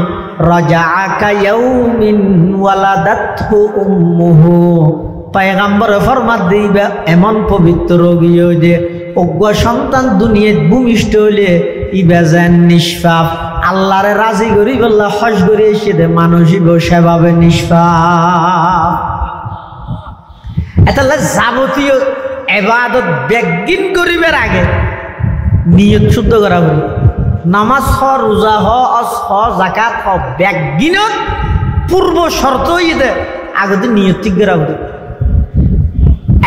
রাজা'a কায়াউমিন ওয়ালাদাতহু উম্মুহু। পয়গম্বর ফরমাত দিবা এমন পবিত্র গিয়ে যে অজ্ঞ সন্তান দুনিয়াত ভূমিষ্ঠ হইলে ইবা যেন নিষ্পাপ আল্লাহরে রাজি করি বললা হজ করে এসে দে মানসিক সেভাবে নিষ্পাপ। এতালে যাবতীয় এবাদত ব্যাগিন করিবার আগে নিয়ত শুদ্ধ করা হবে। নামাজ হ রোজা হ অজ হ জাকাত হ ব্যাগিনত পূর্ব শর্ত দে আগতে নিয়ত ঠিক করা হবে।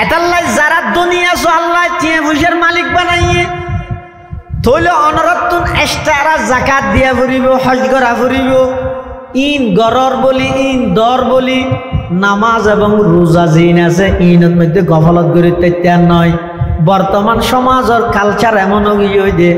এতাল্লাই যারা দুনিয়া আছো আল্লাহ টিয়া পয়সার মালিক বানাইয়ে তৈলে অনরত্তন এক্সট্রা জাকাত দিয়া ফুরিব হজ করা ফুরিব ইন গরর বলি ইন দর বলি নামাজ এবং রোজা জিন আছে ইনের মধ্যে গফলত করি তেত্যার নয়। বর্তমান সমাজের কালচার এমন হয়ে যে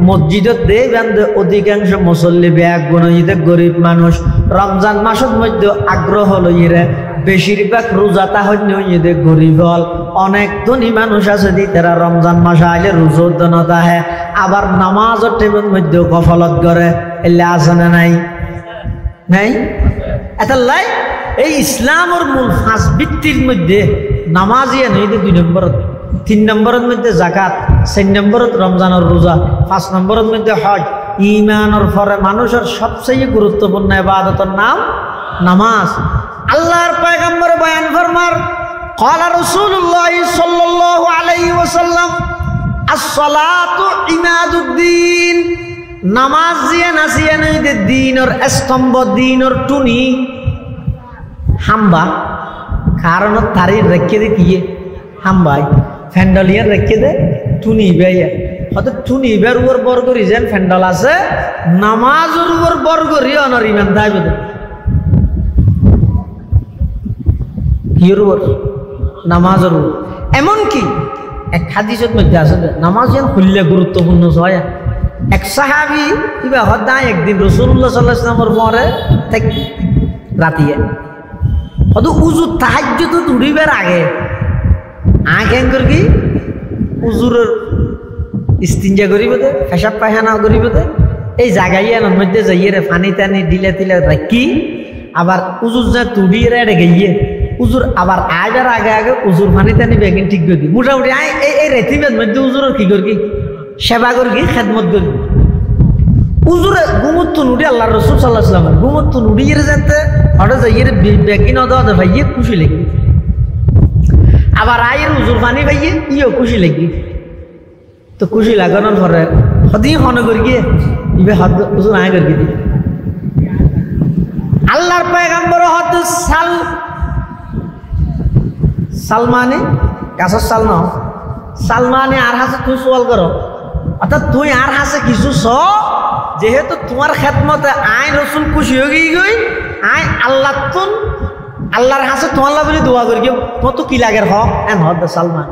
মসজিদত দে বান্ধে অধিকাংশ মুসল্লি ব্যাগ গুণিতে গরিব মানুষ রমজান মাসের মধ্যে আগ্রহ লইরে বেশিরভাগ রোজা তাহলে দে গরিব হল অনেক ধনী মানুষ আছে দি তারা রমজান মাসে আইলে রোজা দনতা হে আবার নামাজের টেবিলের মধ্যে গফলত করে এলে আছে না নাই নাই এটা লাই এই ইসলামের মূল পাঁচ ভিত্তির মধ্যে নামাজিয়া নেই 2 নম্বর 3 নম্বরের মধ্যে জাকাত 4 নম্বরত রমজানের রোজা 5 নম্বরের মধ্যে হজ ঈমানের পরে মানুষের সবচেয়ে গুরুত্বপূর্ণ ইবাদতের নাম নামাজ। আল্লাহর পয়গম্বর বয়ান ফরমার ক্বালা রাসূলুল্লাহ সাল্লাল্লাহু আলাইহি ওয়াসাল্লাম আস-সালাতু ইমাদুদ্দিন। নামাজ জিয়া নাসিয়া নই দে দ্বীনের স্তম্ভ দ্বীনের টুনি হাম্বা কারণ তারি রেখে দে কি হাম্বাই ফ্যান্ডলিয়ান রেখে দে টুনি বেয়া হয়তো টুনি বের উপর বর্গ রিজেন ফ্যান্ডল আছে নামাজের উপর বর্গ রি অনর ইমান দাইবে কির উপর নামাজের উপর। এমনকি এক হাদিসের মধ্যে আছে নামাজ যেন খুললে গুরুত্বপূর্ণ হয়। এক সাহাবি কিবা হদায় একদিন রাসূলুল্লাহ সাল্লাল্লাহু আলাইহি ওয়াসাল্লামের পরে রাতিয়ে হয়তো উজু তাহাজ্জুদ উড়িবার আগে আঁকেন করি কি উজুরের ইস্তিনজা করিব দে পেশাব পায়খানা করিব দে এই জায়গায় এর মধ্যে যাইয়ে রে পানি টানি দিলে তিলে রাখি আবার উজুর যা তুড়িয়ে রে গিয়ে উজুর আবার আইবার আগে আগে উজুর পানি টানি বেগিন ঠিক করি মোটামুটি এই রেথিবের মধ্যে উজুরের কি করি সেবা করি খেদমত করি উজুরে গুমুত্তু নুড়ি আল্লাহ রাসূল সাল্লাল্লাহু আলাইহি ওয়াসাল্লাম গুমুত্তু নুড়িয়ে যেতে হঠাৎ যাইয়ে বেগিন দে ভাইয়ে খুশি লাগি আবার আয়ের উজুর পানি ভাইয়ে ইও খুশি লাগি তো খুশি লাগানোর পরে সদিন মনে করি গিয়ে ইবে হাত উজুর আয় করি দি আল্লাহর পয়গম্বর হত সালমানে গাছের সাল না সালমানে আর হাসে তুই সোয়াল করো অর্থাৎ তুই আর হাসে কিছু যেহেতু তোমার খেদমতে আয় রসুল খুশি হয়ে গই আয় আল্লাহ তুন আল্লাহর হাসে তোমার বলে দোয়া করি তোমার তো কি লাগে হক এন হদ সালমান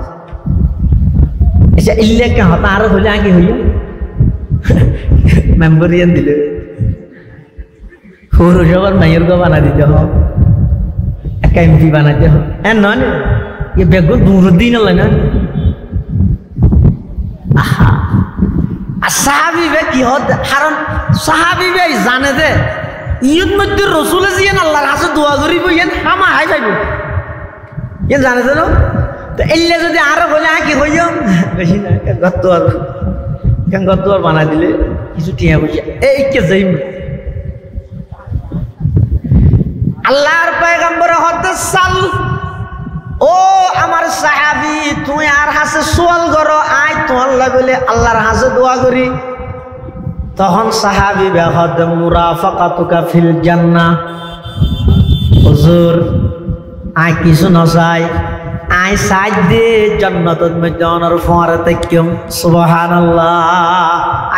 আচ্ছা ইল্লে কে হতা আর হইলে আগে হইল মেম্বরিয়ান দিলে পৌরসভার মেয়র গো বানা দিতে হোক, একটা এমপি বানাইতে হোক, হ্যাঁ নয় এ বেগুন দুরুদ্দিন আল্লাহ না। আহা আর সাহাবি বে কি হত, কারণ সাহাবি বে জানে যে ইয়ুর মধ্যে রসুলে জিয়েন আল্লাহর কাছে দোয়া করিব, ইয়েন হামা হাই পাইব, ইয়ে জানে তো। তো এলে যদি আরো বলে কি হই যাম বেশি না, গত আর বানাই দিলে কিছু টিয়া বসে এই কে যাই। আল্লাহর পয়গম্বর হতে সাল, ও আমার সাহাবি তুই আর হাসে সোয়াল করো, আয় তোমার লাগলে আল্লাহর হাসে দোয়া করি। তখন সাহাবি বেহদ মুরাফাকাতুকা ফিল জান্নাহ, হুজুর আয় কিছু নচাই, আয় সাজ দে জান্নাতের মধ্যে অনর ফোয়ারে তাকিম। সুবহানাল্লাহ,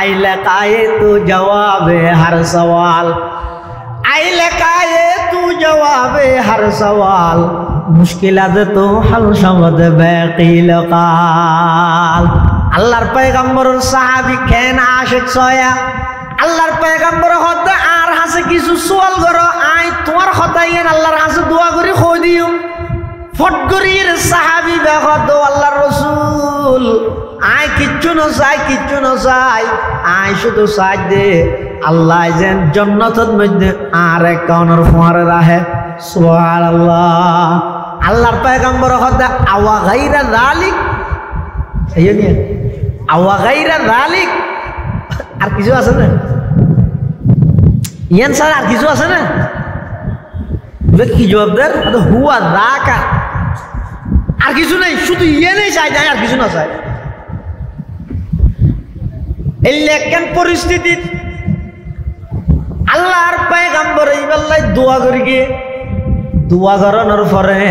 আইলে কায়ে তু জবাবে হর সওয়াল, আইলে কায়ে তু জবাবে হর সওয়াল, মুশকিলাত তো হল সমদ বাকিল কাল। আল্লাহর পয়গম্বরের সাহাবী কেন আশিক ছয়া, আল্লাহর পয়গম্বর হতে আর হাসে কিছু সোয়াল করো, আই তোমার হতাইয়েন আল্লাহর হাসে দোয়া করি কই দিও। ফট করির সাহাবী বেহদ আল্লাহর রাসূল আই কিচ্ছু নচাই, কিচ্ছু নচাই, আই শুধু সাজ দে আল্লাহ যেন জান্নাতের মধ্যে আর এক কনর ফোয়ারে রাখে। সুবহানাল্লাহ। আল্লাহর পয়গম্বর হতে আওয়া গায়রা যালিক, এই নিয়ে আওয়া গায়রা যালিক, আর কিছু আছে না ইয়ান স্যার, আর কিছু আছে না? কি জবাব দেন? হুয়া রাকা, আর কিছু নাই, শুধু ইয়ে নেই চাই যায়, আর কিছু না চাই। এই লেখান পরিস্থিতি আল্লাহর পয়গম্বর এইবার দোয়া করি গিয়ে, দোয়া করানোর পরে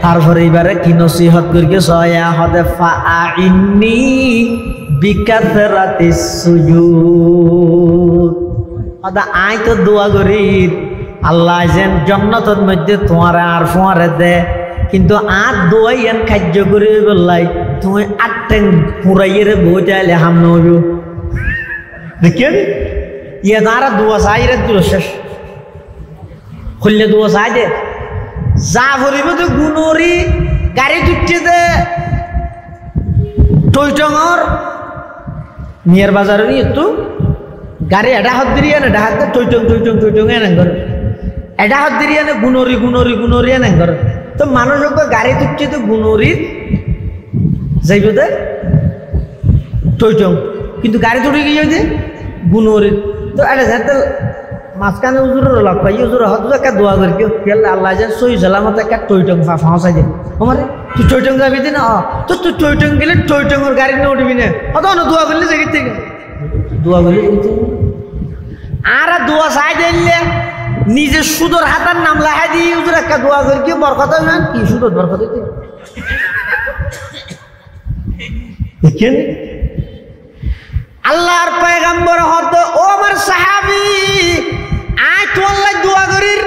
তারপরে এবারে কি নসিহত করি গিয়ে সয়া হদে ফাআইন্নি বিকাসরাতিস সুজুদ, হদা আই তো দোয়া করি আল্লাহ যেন জান্নাতের মধ্যে তোমার আর ফোয়ারে দে, কিন্তু আর দোয়াই এন কার্য করে বললাই তুমি আটটেন পুরাইয়ের বই চাইলে হাম নব দেখেন ইয়ে তারা দোয়া চাই রে দূর শেষ খুললে দোয়া চাই দে যা ভরিব তো গুণরি গাড়ি তুটছে দে টইটঙর মিয়ার বাজারে নিয়ে একটু গাড়ি এটা হাত দিয়ে না, এটা হাত টইটং টইটং টইটং এনে করে, এটা হাত দিয়ে না গুণরি গুণরি গুণরি এনে করে। তো মানুষ গাড়ি তুটছে তো গুণরি যাইব দে টইটং, কিন্তু গাড়ি তুটে গিয়ে যে গুণরি। তো এটা যাতে মাঝখানে উজুরের লগ পাই, উজুর হত একটা দোয়া করি কেউ আল্লাহ যে সই সালামত একটা টইটং ফাঁসাই দে আমারে, তুই টইটং যাবি দিন তো তুই টইটং গেলে টইটংয়ের গাড়ি নিয়ে উঠবি না, অত দোয়া করলে জায়গা থেকে দোয়া করলে আর দোয়া চাই দিলে নিজে সুদর হাতার নাম লাহাই দিয়ে উজুর একটা দোয়া করি কেউ বরকত নেন কি সুদর বরকত দেখেন। আল্লাহর পয়গম্বর হতো ও আমার সাহাবী আয় তো আল্লাহ দোয়া করির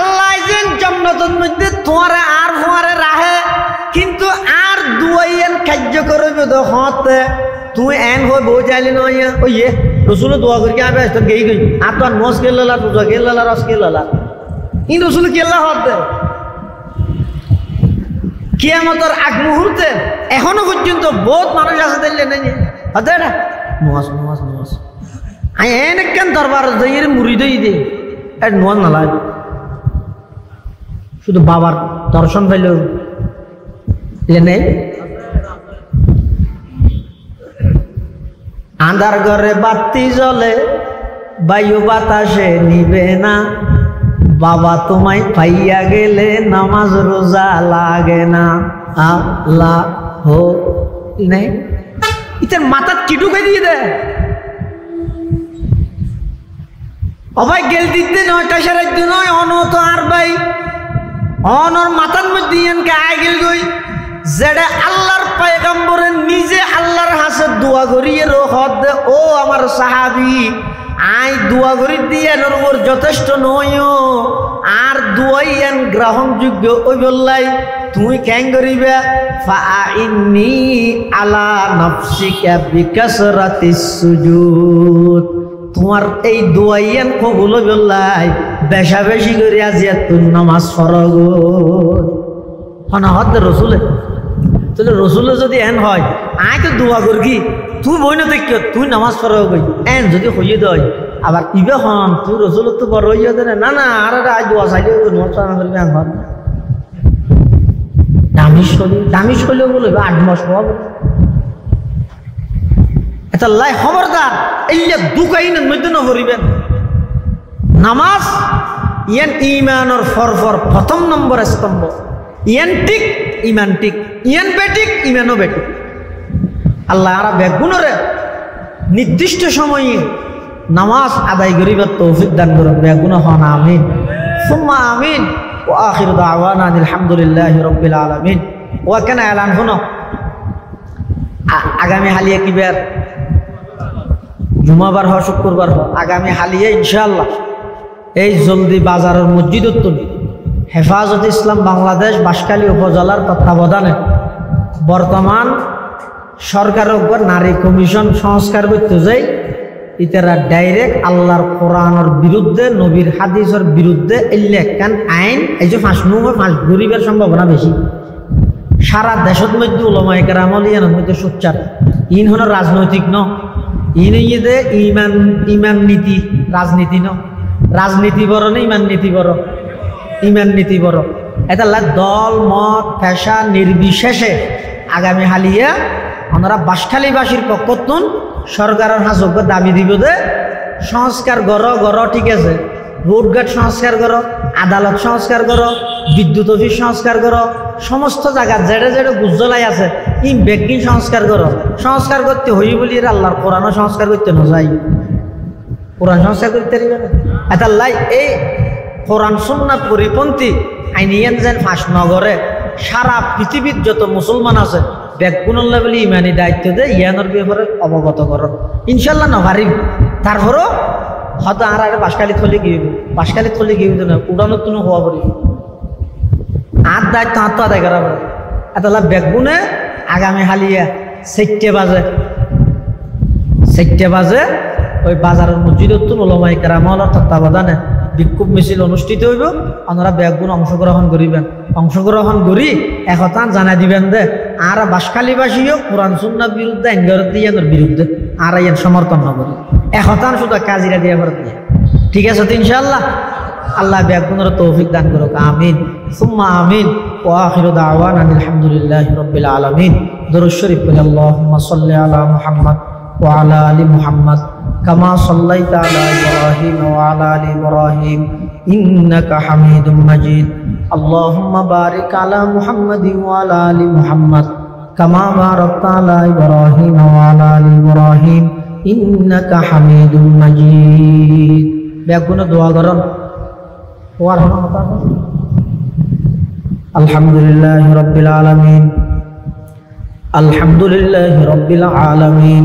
আল্লাহ যেন জান্নাতের মধ্যে তোমারে আর ফোয়ারে রাহে, কিন্তু আর দুয়াইয়েন কার্য করবে তো হতে তুই এন হয়ে বউ চাইলি নয় ওই রসুল দোয়া করি কে আবে তোর গেই গই আর তো আর নস কে লালা তুজা কে লালা রস কে লালা ই রসুল কেল্লা হতে কিয়ামতের আগ মুহূর্তে এখনো পর্যন্ত বহুত মানুষ আছে দিলে নেই হতে না নোয়াজ নোয়াজ নোয়াজ আই এন কেন দরবার যাইয়ে মুড়ি দই দে এর নোয়াজ না লাগে, শুধু বাবার দর্শন পাইলেও নেই। আন্ধার ঘরে বাতি জ্বলে বায়ু বাতাসে নিবে না, বাবা তোমায় পাইয়া গেলে নামাজ রোজা লাগে না। আল্লাহ হো নেই ইতার মাথা কি ঢুকে দিয়ে দে অবাই গেল দিতে 9টা সাড়ে নয় অনত আর ভাই অনর মাথার মধ্যে ইয়ানকে আয় গেল গই যেটা আল্লাহর পয়গম্বরের নিজে আল্লাহর হাসে দোয়া করিয়ে রহত দে ও আমার সাহাবী আই দোয়া করি দিয়ে নরবর যথেষ্ট নয় আর দোয়াইয়ান গ্রহণযোগ্য ওই বললাই তুই কেন করিবে ফাইন্নি আলা নাফসিকা বিকাসরাতিস সুজুদ তোমার এই দোয়াইয়ান কবুল বললাই বেশা বেশি করে আজিয়া তুই নামাজ ফরগ হন হদ রসুলে তাহলে রসুলে যদি এন হয় আয় তো দোয়া করবি তুই বই না দেখ তুই নামাজ ফরগ কই এন যদি হইয়ে দেয় আবার ইবে হন তুই রসুল তো বড় হইয়া দে না না আর আজ দোয়া চাইলে নড়াচড়া করবি আনবার দামিশ হলেও বলে 8 মাস হবে এটা লাই খবরদার এইয়া দুকাইনের মধ্যে না করিবেন নামাজ ইয়ান ইমানের ফরফর প্রথম নম্বর স্তম্ভ ইয়ান ঠিক ইমান ঠিক ইয়ান বেটিক ইমানও বেটিক আল্লাহ আরা বেগুনরে নির্দিষ্ট সময়ে নামাজ আদায় করিবার তৌফিক দান করুন বেগুন হন আমিন সুম্মা আমিন ওয়া আখিরু দাওয়ানা আলহামদুলিল্লাহি রাব্বিল আলামিন ওয়া কেন এলান শুনো আগামী হালিয়া কিবার জুমাবার হ শুক্রবার হ আগামী হালিয়া ইনশাআল্লাহ এই জলদি বাজারের মসজিদ উত্তর হেফাজত ইসলাম বাংলাদেশ বাঁশখালী উপজেলার তত্ত্বাবধানে বর্তমান সরকারের উপর নারী কমিশন সংস্কার করতে যাই ইতারা ডাইরেক্ট আল্লাহর কোরআনের বিরুদ্ধে নবীর হাদিসের বিরুদ্ধে এলে একখান আইন এই যে ফাঁস গরিবের সম্ভাবনা বেশি সারা দেশের মধ্যে উলামায়ে কেরামল ইয়ানের মধ্যে সোচ্চার ইন হল রাজনৈতিক ন ইন ইয়ে ইমান নীতি রাজনীতি ন রাজনীতি বড় না ইমান নীতি বড় ইমান নীতি বড় এটা দল মত পেশা নির্বিশেষে আগামী হালিয়া ওনারা বাঁশখালীবাসীর পক্ষতুন সরকারের হাজক দাবি দিব যে সংস্কার গড় ঠিক আছে রোডঘাট সংস্কার করো আদালত সংস্কার করো বিদ্যুৎ অফিস সংস্কার করো সমস্ত জায়গা যেড়ে যেড়ে গুজ্জলাই আছে ই ব্যাংকিং সংস্কার করো সংস্কার করতে হই বলি আল্লাহর কোরআনও সংস্কার করতে না যাই কোরআন সংস্কার করতে পারবে না এটা লাই এই কোরআন সুন্নাহ পরিপন্থী আইনিয়ান যেন ফাঁস নগরে সারা পৃথিবীর যত মুসলমান আছে ব্যাগুণল্লা বলে ইমানি দায়িত্ব দেয় ইয়ানোর ব্যাপারে অবগত করো ইনশাল্লাহ নভারিম তারপরও হয়তো আর আগে বাঁশখালী থলে গিয়ে না উড়ানোর তুমি হওয়া পড়ি আর দায়িত্ব হাত তো আদায় করা পড়ে এটা ব্যাগুনে আগামী হালিয়া 4টে বাজে ওই বাজারের মসজিদত ওলামায়ে কেরামলের তত্ত্বাবধানে বিক্ষোভ মিছিল অনুষ্ঠিত হইব আপনারা ব্যাগুন অংশগ্রহণ করি একতান জানাই দিবেন দে আর বাঁশখালীবাসীও কোরআন সুন্নাহর বিরুদ্ধে আইনের বিরুদ্ধে আর ইয়ান সমর্থন নকরি একতান শুধু কাজিরা দিয়া করে দিয়ে ঠিক আছে তো ইনশাআল্লাহ আল্লাহ ব্যাগুনের তৌফিক দান করুক আমিন সুম্মা আমিন ওয়া আখিরু দাওয়ানা আলহামদুলিল্লাহি রাব্বিল আলামিন দরুদ শরীফ পড়ে আল্লাহুম্মা সাল্লি আলা মুহাম্মদ ওয়া আলা আলি মুহাম্মদ কামা সাল্লাইতা আলা ইব্রাহিম ওয়া আলা আলি ইব্রাহিম ইন্নাকা হামিদুম মাজিদ আল্লাহুম্মা বারিক আলা মুহাম্মাদিন ওয়া আলা আলি মুহাম্মদ কামা বারাকতা আলা ইব্রাহিম ওয়া আলা আলি ইব্রাহিম ইন্নাকা হামিদুম মাজিদ ব্যাগুনে দোয়া করুন আলহামদুলিল্লাহি রাব্বিল আলামিন আলহামদুলিল্লাহি রাব্বিল আলামিন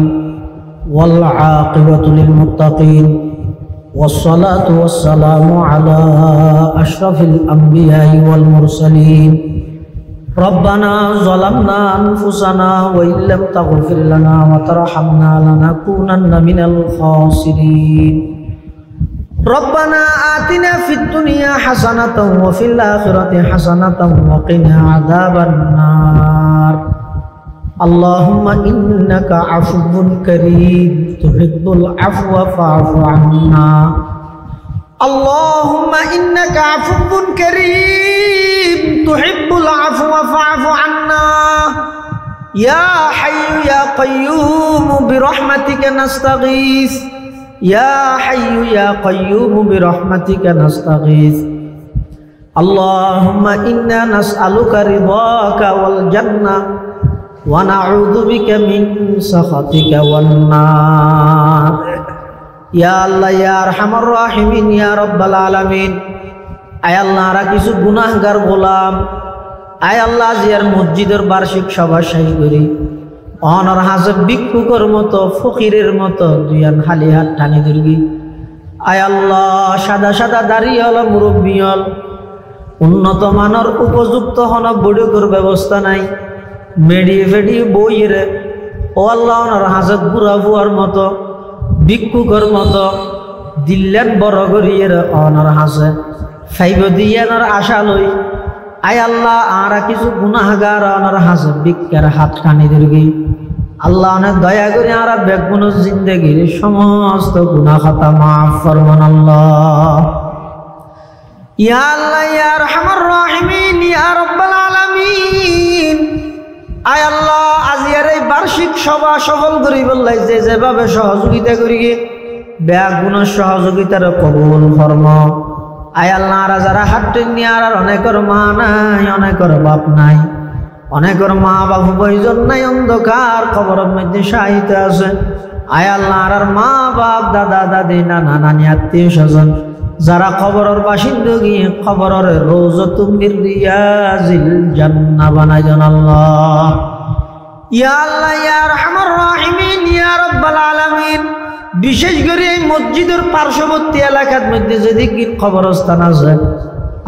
ওয়াল আকিবাতু লিল মুত্তাকিন والصلاة والسلام على أشرف الأنبياء والمرسلين ربنا ظلمنا أنفسنا وإن لم تغفر لنا وترحمنا لنكونن من الخاسرين ربنا آتنا في الدنيا حسنة وفي الآخرة حسنة وقنا عذاب النار اللهم إنك عفو كريم تحب العفو فاعف عنا اللهم إنك عفو كريم تحب العفو فاعف عنا يا حي يا قيوم برحمتك نستغيث يا حي يا قيوم برحمتك نستغيث اللهم إنا نسألك رضاك والجنة ونعوذ بك من سخطك والنار يا الله يا أرحم الراحمين يا رب العالمين আয় আল্লাহ রা কিছু গুনাহগার গোলাম আয় আল্লাহ জিয়ার মসজিদের বার্ষিক সভা শেষ করি অনর হাজব ভিক্ষুকের মতো ফকিরের মতো দুইয়ান খালি হাত টানি দুর্গি আয় আল্লাহ সাদা সাদা দাঁড়িয়ে হল মুরব্বী হল উন্নত মানের উপযুক্ত হন বড়িকর ব্যবস্থা নাই মেডিয়ে ফেডিয়ে বইয়ের ও আল্লাহ ওনার হাজত বুড়া বুয়ার মতো ভিক্ষুকর মতো দিল্লেন বড় করিয়ে অনর হাসে ফাইব দিয়ানোর আশা লই আয় আল্লাহ আরা কিছু গুনাহগার অনর হাসে ভিক্ষার হাত টানি দিরগি আল্লাহ অনেক দয়া করে আরা বেগুন জিন্দেগির সমস্ত গুনাহ খাতা মাফ ফরমান আল্লাহ ইয়া আল্লাহ ইয়া আরহামার রাহিমিন ইয়া রাব্বাল আলামিন আয় আল্লাহ আজিয়ার এই বার্ষিক সভা সফল করি বললাই যে যেভাবে সহযোগিতা করি বেগুন সহযোগিতার কবুল ফরম আয় আল্লাহ আরা যারা হাত নিয়ে আর অনেকের মা নাই অনেকের বাপ নাই অনেকের মা বাবু বইজন নাই অন্ধকার খবরের মধ্যে সাহিত্য আছে আয় আল্লাহ আর মা বাপ দাদা দাদি নানা নানি আত্মীয় স্বজন যারা খবরের বাসিন্দা গিয়ে খবরের রওজাতুম মির রিয়াজিল জান্নাহ বানাই দেন আল্লাহ ইয়া আল্লাহ ইয়া আরহামার রাহিমিন ইয়া রাব্বাল আলামিন বিশেষ করে এই মসজিদের পার্শ্ববর্তী এলাকার মধ্যে যদি কি কবরস্থান আছে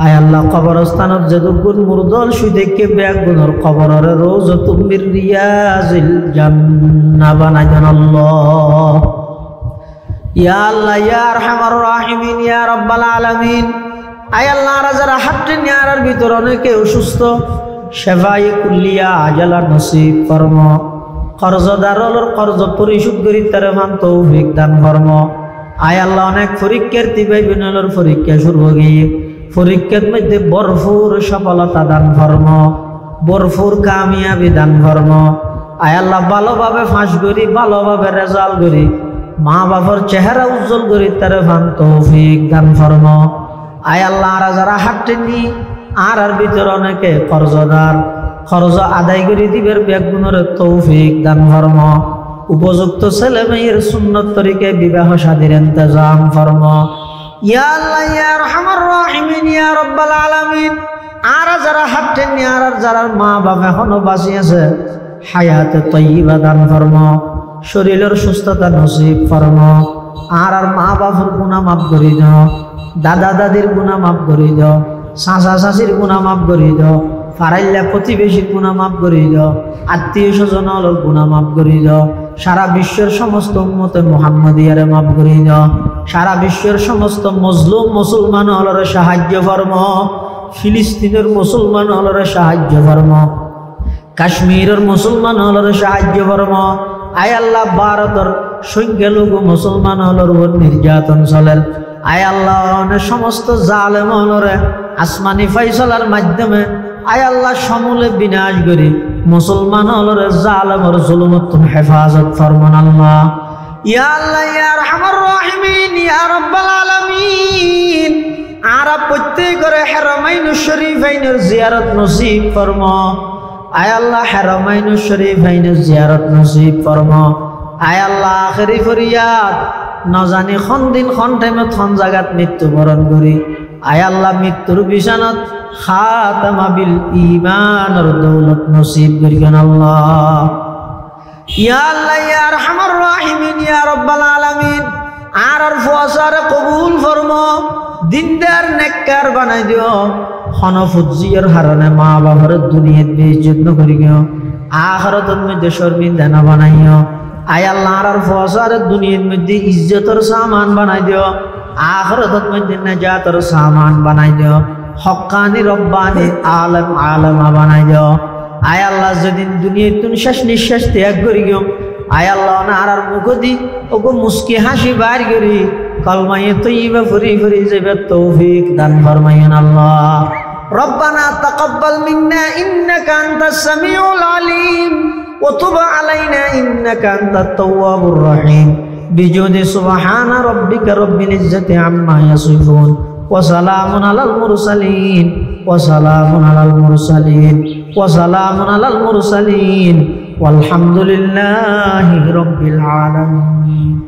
আয় আল্লাহ কবরস্থানত যদুগুণ মুরদল সুদেকে বেগুনের খবরের রওজাতুম মির রিয়াজিল জান্নাহ বানাই দেন আল্লাহ ইয়া আল্লাহ ইয়া আরহামার রাহিমিন ইয়া রাব্বাল আলামিন আয় আল্লাহ যারা হাত নিয়ার ভিতর অনেকে অসুস্থ সেফাই কুল্লিয়া আজালা নসিব কর্ম কর্জদারর কর্জ পরিশোধ করি তার মান তৌফিক দান কর্ম আয় আল্লাহ অনেক পরীক্ষার্থী ভাই বোনেদের পরীক্ষা শুরু হয়ে পরীক্ষার মধ্যে ভরপুর সফলতা দান কর্ম ভরপুর কামিয়াবি দান কর্ম আয় আল্লাহ ভালোভাবে ফাঁস করি ভালোভাবে রেজাল্ট করি মা বাবার চেহারা উজ্জ্বল করি তার মান তৌফিক দান ফরম আয় আল্লাহ আর যারা হাঁটেনি আর ভিতর অনেকে কর্জদার খরচ আদায় করে দিবের বেগুনের তৌফিক দান ফরম উপযুক্ত ছেলে মেয়ের সুন্নত তরিকে বিবাহ শাদীর ইন্তজাম ফরম ইয়া আল্লাহ ইয়া আরহামার রাহিমিন ইয়া রাব্বাল আলামিন আর যারা হাঁটেনি আর যারা মা বাবা এখনো বাঁচি আছে হায়াতে তয়্যিবা দান ফরম শরীরের সুস্থতা নসিব ফরম আর মা বাবার গুনাহ মাফ করি দাও দাদা দাদির গুনাহ মাফ করি দাও চাচা চাচির গুনাহ মাফ করি দাও ফারাইল্লা প্রতিবেশীর গুনাহ মাফ করি দাও আত্মীয় স্বজনের গুনাহ মাফ করি দাও সারা বিশ্বের সমস্ত উম্মতে মুহাম্মাদিয়ারে মাফ করি দাও সারা বিশ্বের সমস্ত মজলুম মুসলমান হলরে সাহায্য ফরম ফিলিস্তিনের মুসলমান হলরে সাহায্য ফরম কাশ্মীরের মুসলমান হলরে সাহায্য ফরম আয় আল্লাহ ভারতের সংখ্যালঘু মুসলমান হলর উপর নির্যাতন চলেন আয় আল্লাহ সমস্ত জালেম হলরে আসমানি ফাইসলার মাধ্যমে আয় আল্লাহ সমূলে বিনাশ করি মুসলমান হলরে জালেমর জুলুমত তুমি হেফাজত ফরমান আল্লাহ ইয়া আল্লাহ ইয়া আরহামার রাহিমিন ইয়া রাব্বাল আলামিন আর প্রত্যেকের হারামাইনুশ শরীফাইনের জিয়ারত নসিব ফরমা আয় আল্লাহ হারামাইনুশ শরীফাইনের জিয়ারত নসিব ফরমা আয় আল্লাহ আখেরি ফরিয়াদ না জানি খন দিন খন টাইমত খন জায়গাত মৃত্যুবরণ করি আয় আল্লাহ মৃত্যুর বিছানাত খাতামা বিল ঈমানের দৌলত নসিব করিবেন আল্লাহ ইয়া আল্লাহ ইয়া আরহামার রাহিমিন ইয়া রাব্বাল আলামিন আর ফুয়াসার কবুল ফরমা দিনদার নেককার বানাই দিও খনফুজিয়ার হারনে মা বাবার দুনিয়াত বেইজ্জত ন করিও আখিরাতের মধ্যে শর্মিন্দা না বানাইও আয় আল্লাহ আর ফুয়াসার দুনিয়ার মধ্যে ইজ্জতের সামান বানাই দিও আখিরাতের মধ্যে নাজাতের সামান বানাই দিও হক্কানি রব্বানি আলম আলমা বানাই দিও আয় আল্লাহ যেদিন দুনিয়ায় তুমি শেষ নিঃশ্বাস ত্যাগ করিও আয় আল্লাহ না আর মুখ দি ওগো মুস্কি হাসি বার করি কলমায়ে তয়্যিবা ফুরি ফুরি যাবে তৌফিক দান ফরমাইন আল্লাহ রব্বানা তাকাব্বাল মিন্না ইন্নাকা আনতাস সামিউল আলিম ওয়া তুব আলাইনা ইন্নাকা আনতাত তাওয়াবুর রহিম বিজুদি সুবহানা রাব্বিকা রাব্বিল ইজ্জাতি আম্মা ইয়াসিফুন ওয়া সালামুন আলাল মুরসালিন ওয়া সালামুন আলাল মুরসালিন ওয়া সালামুন আলাল মুরসালিন ওয়ালহামদুলিল্লাহি রাব্বিল আলামিন।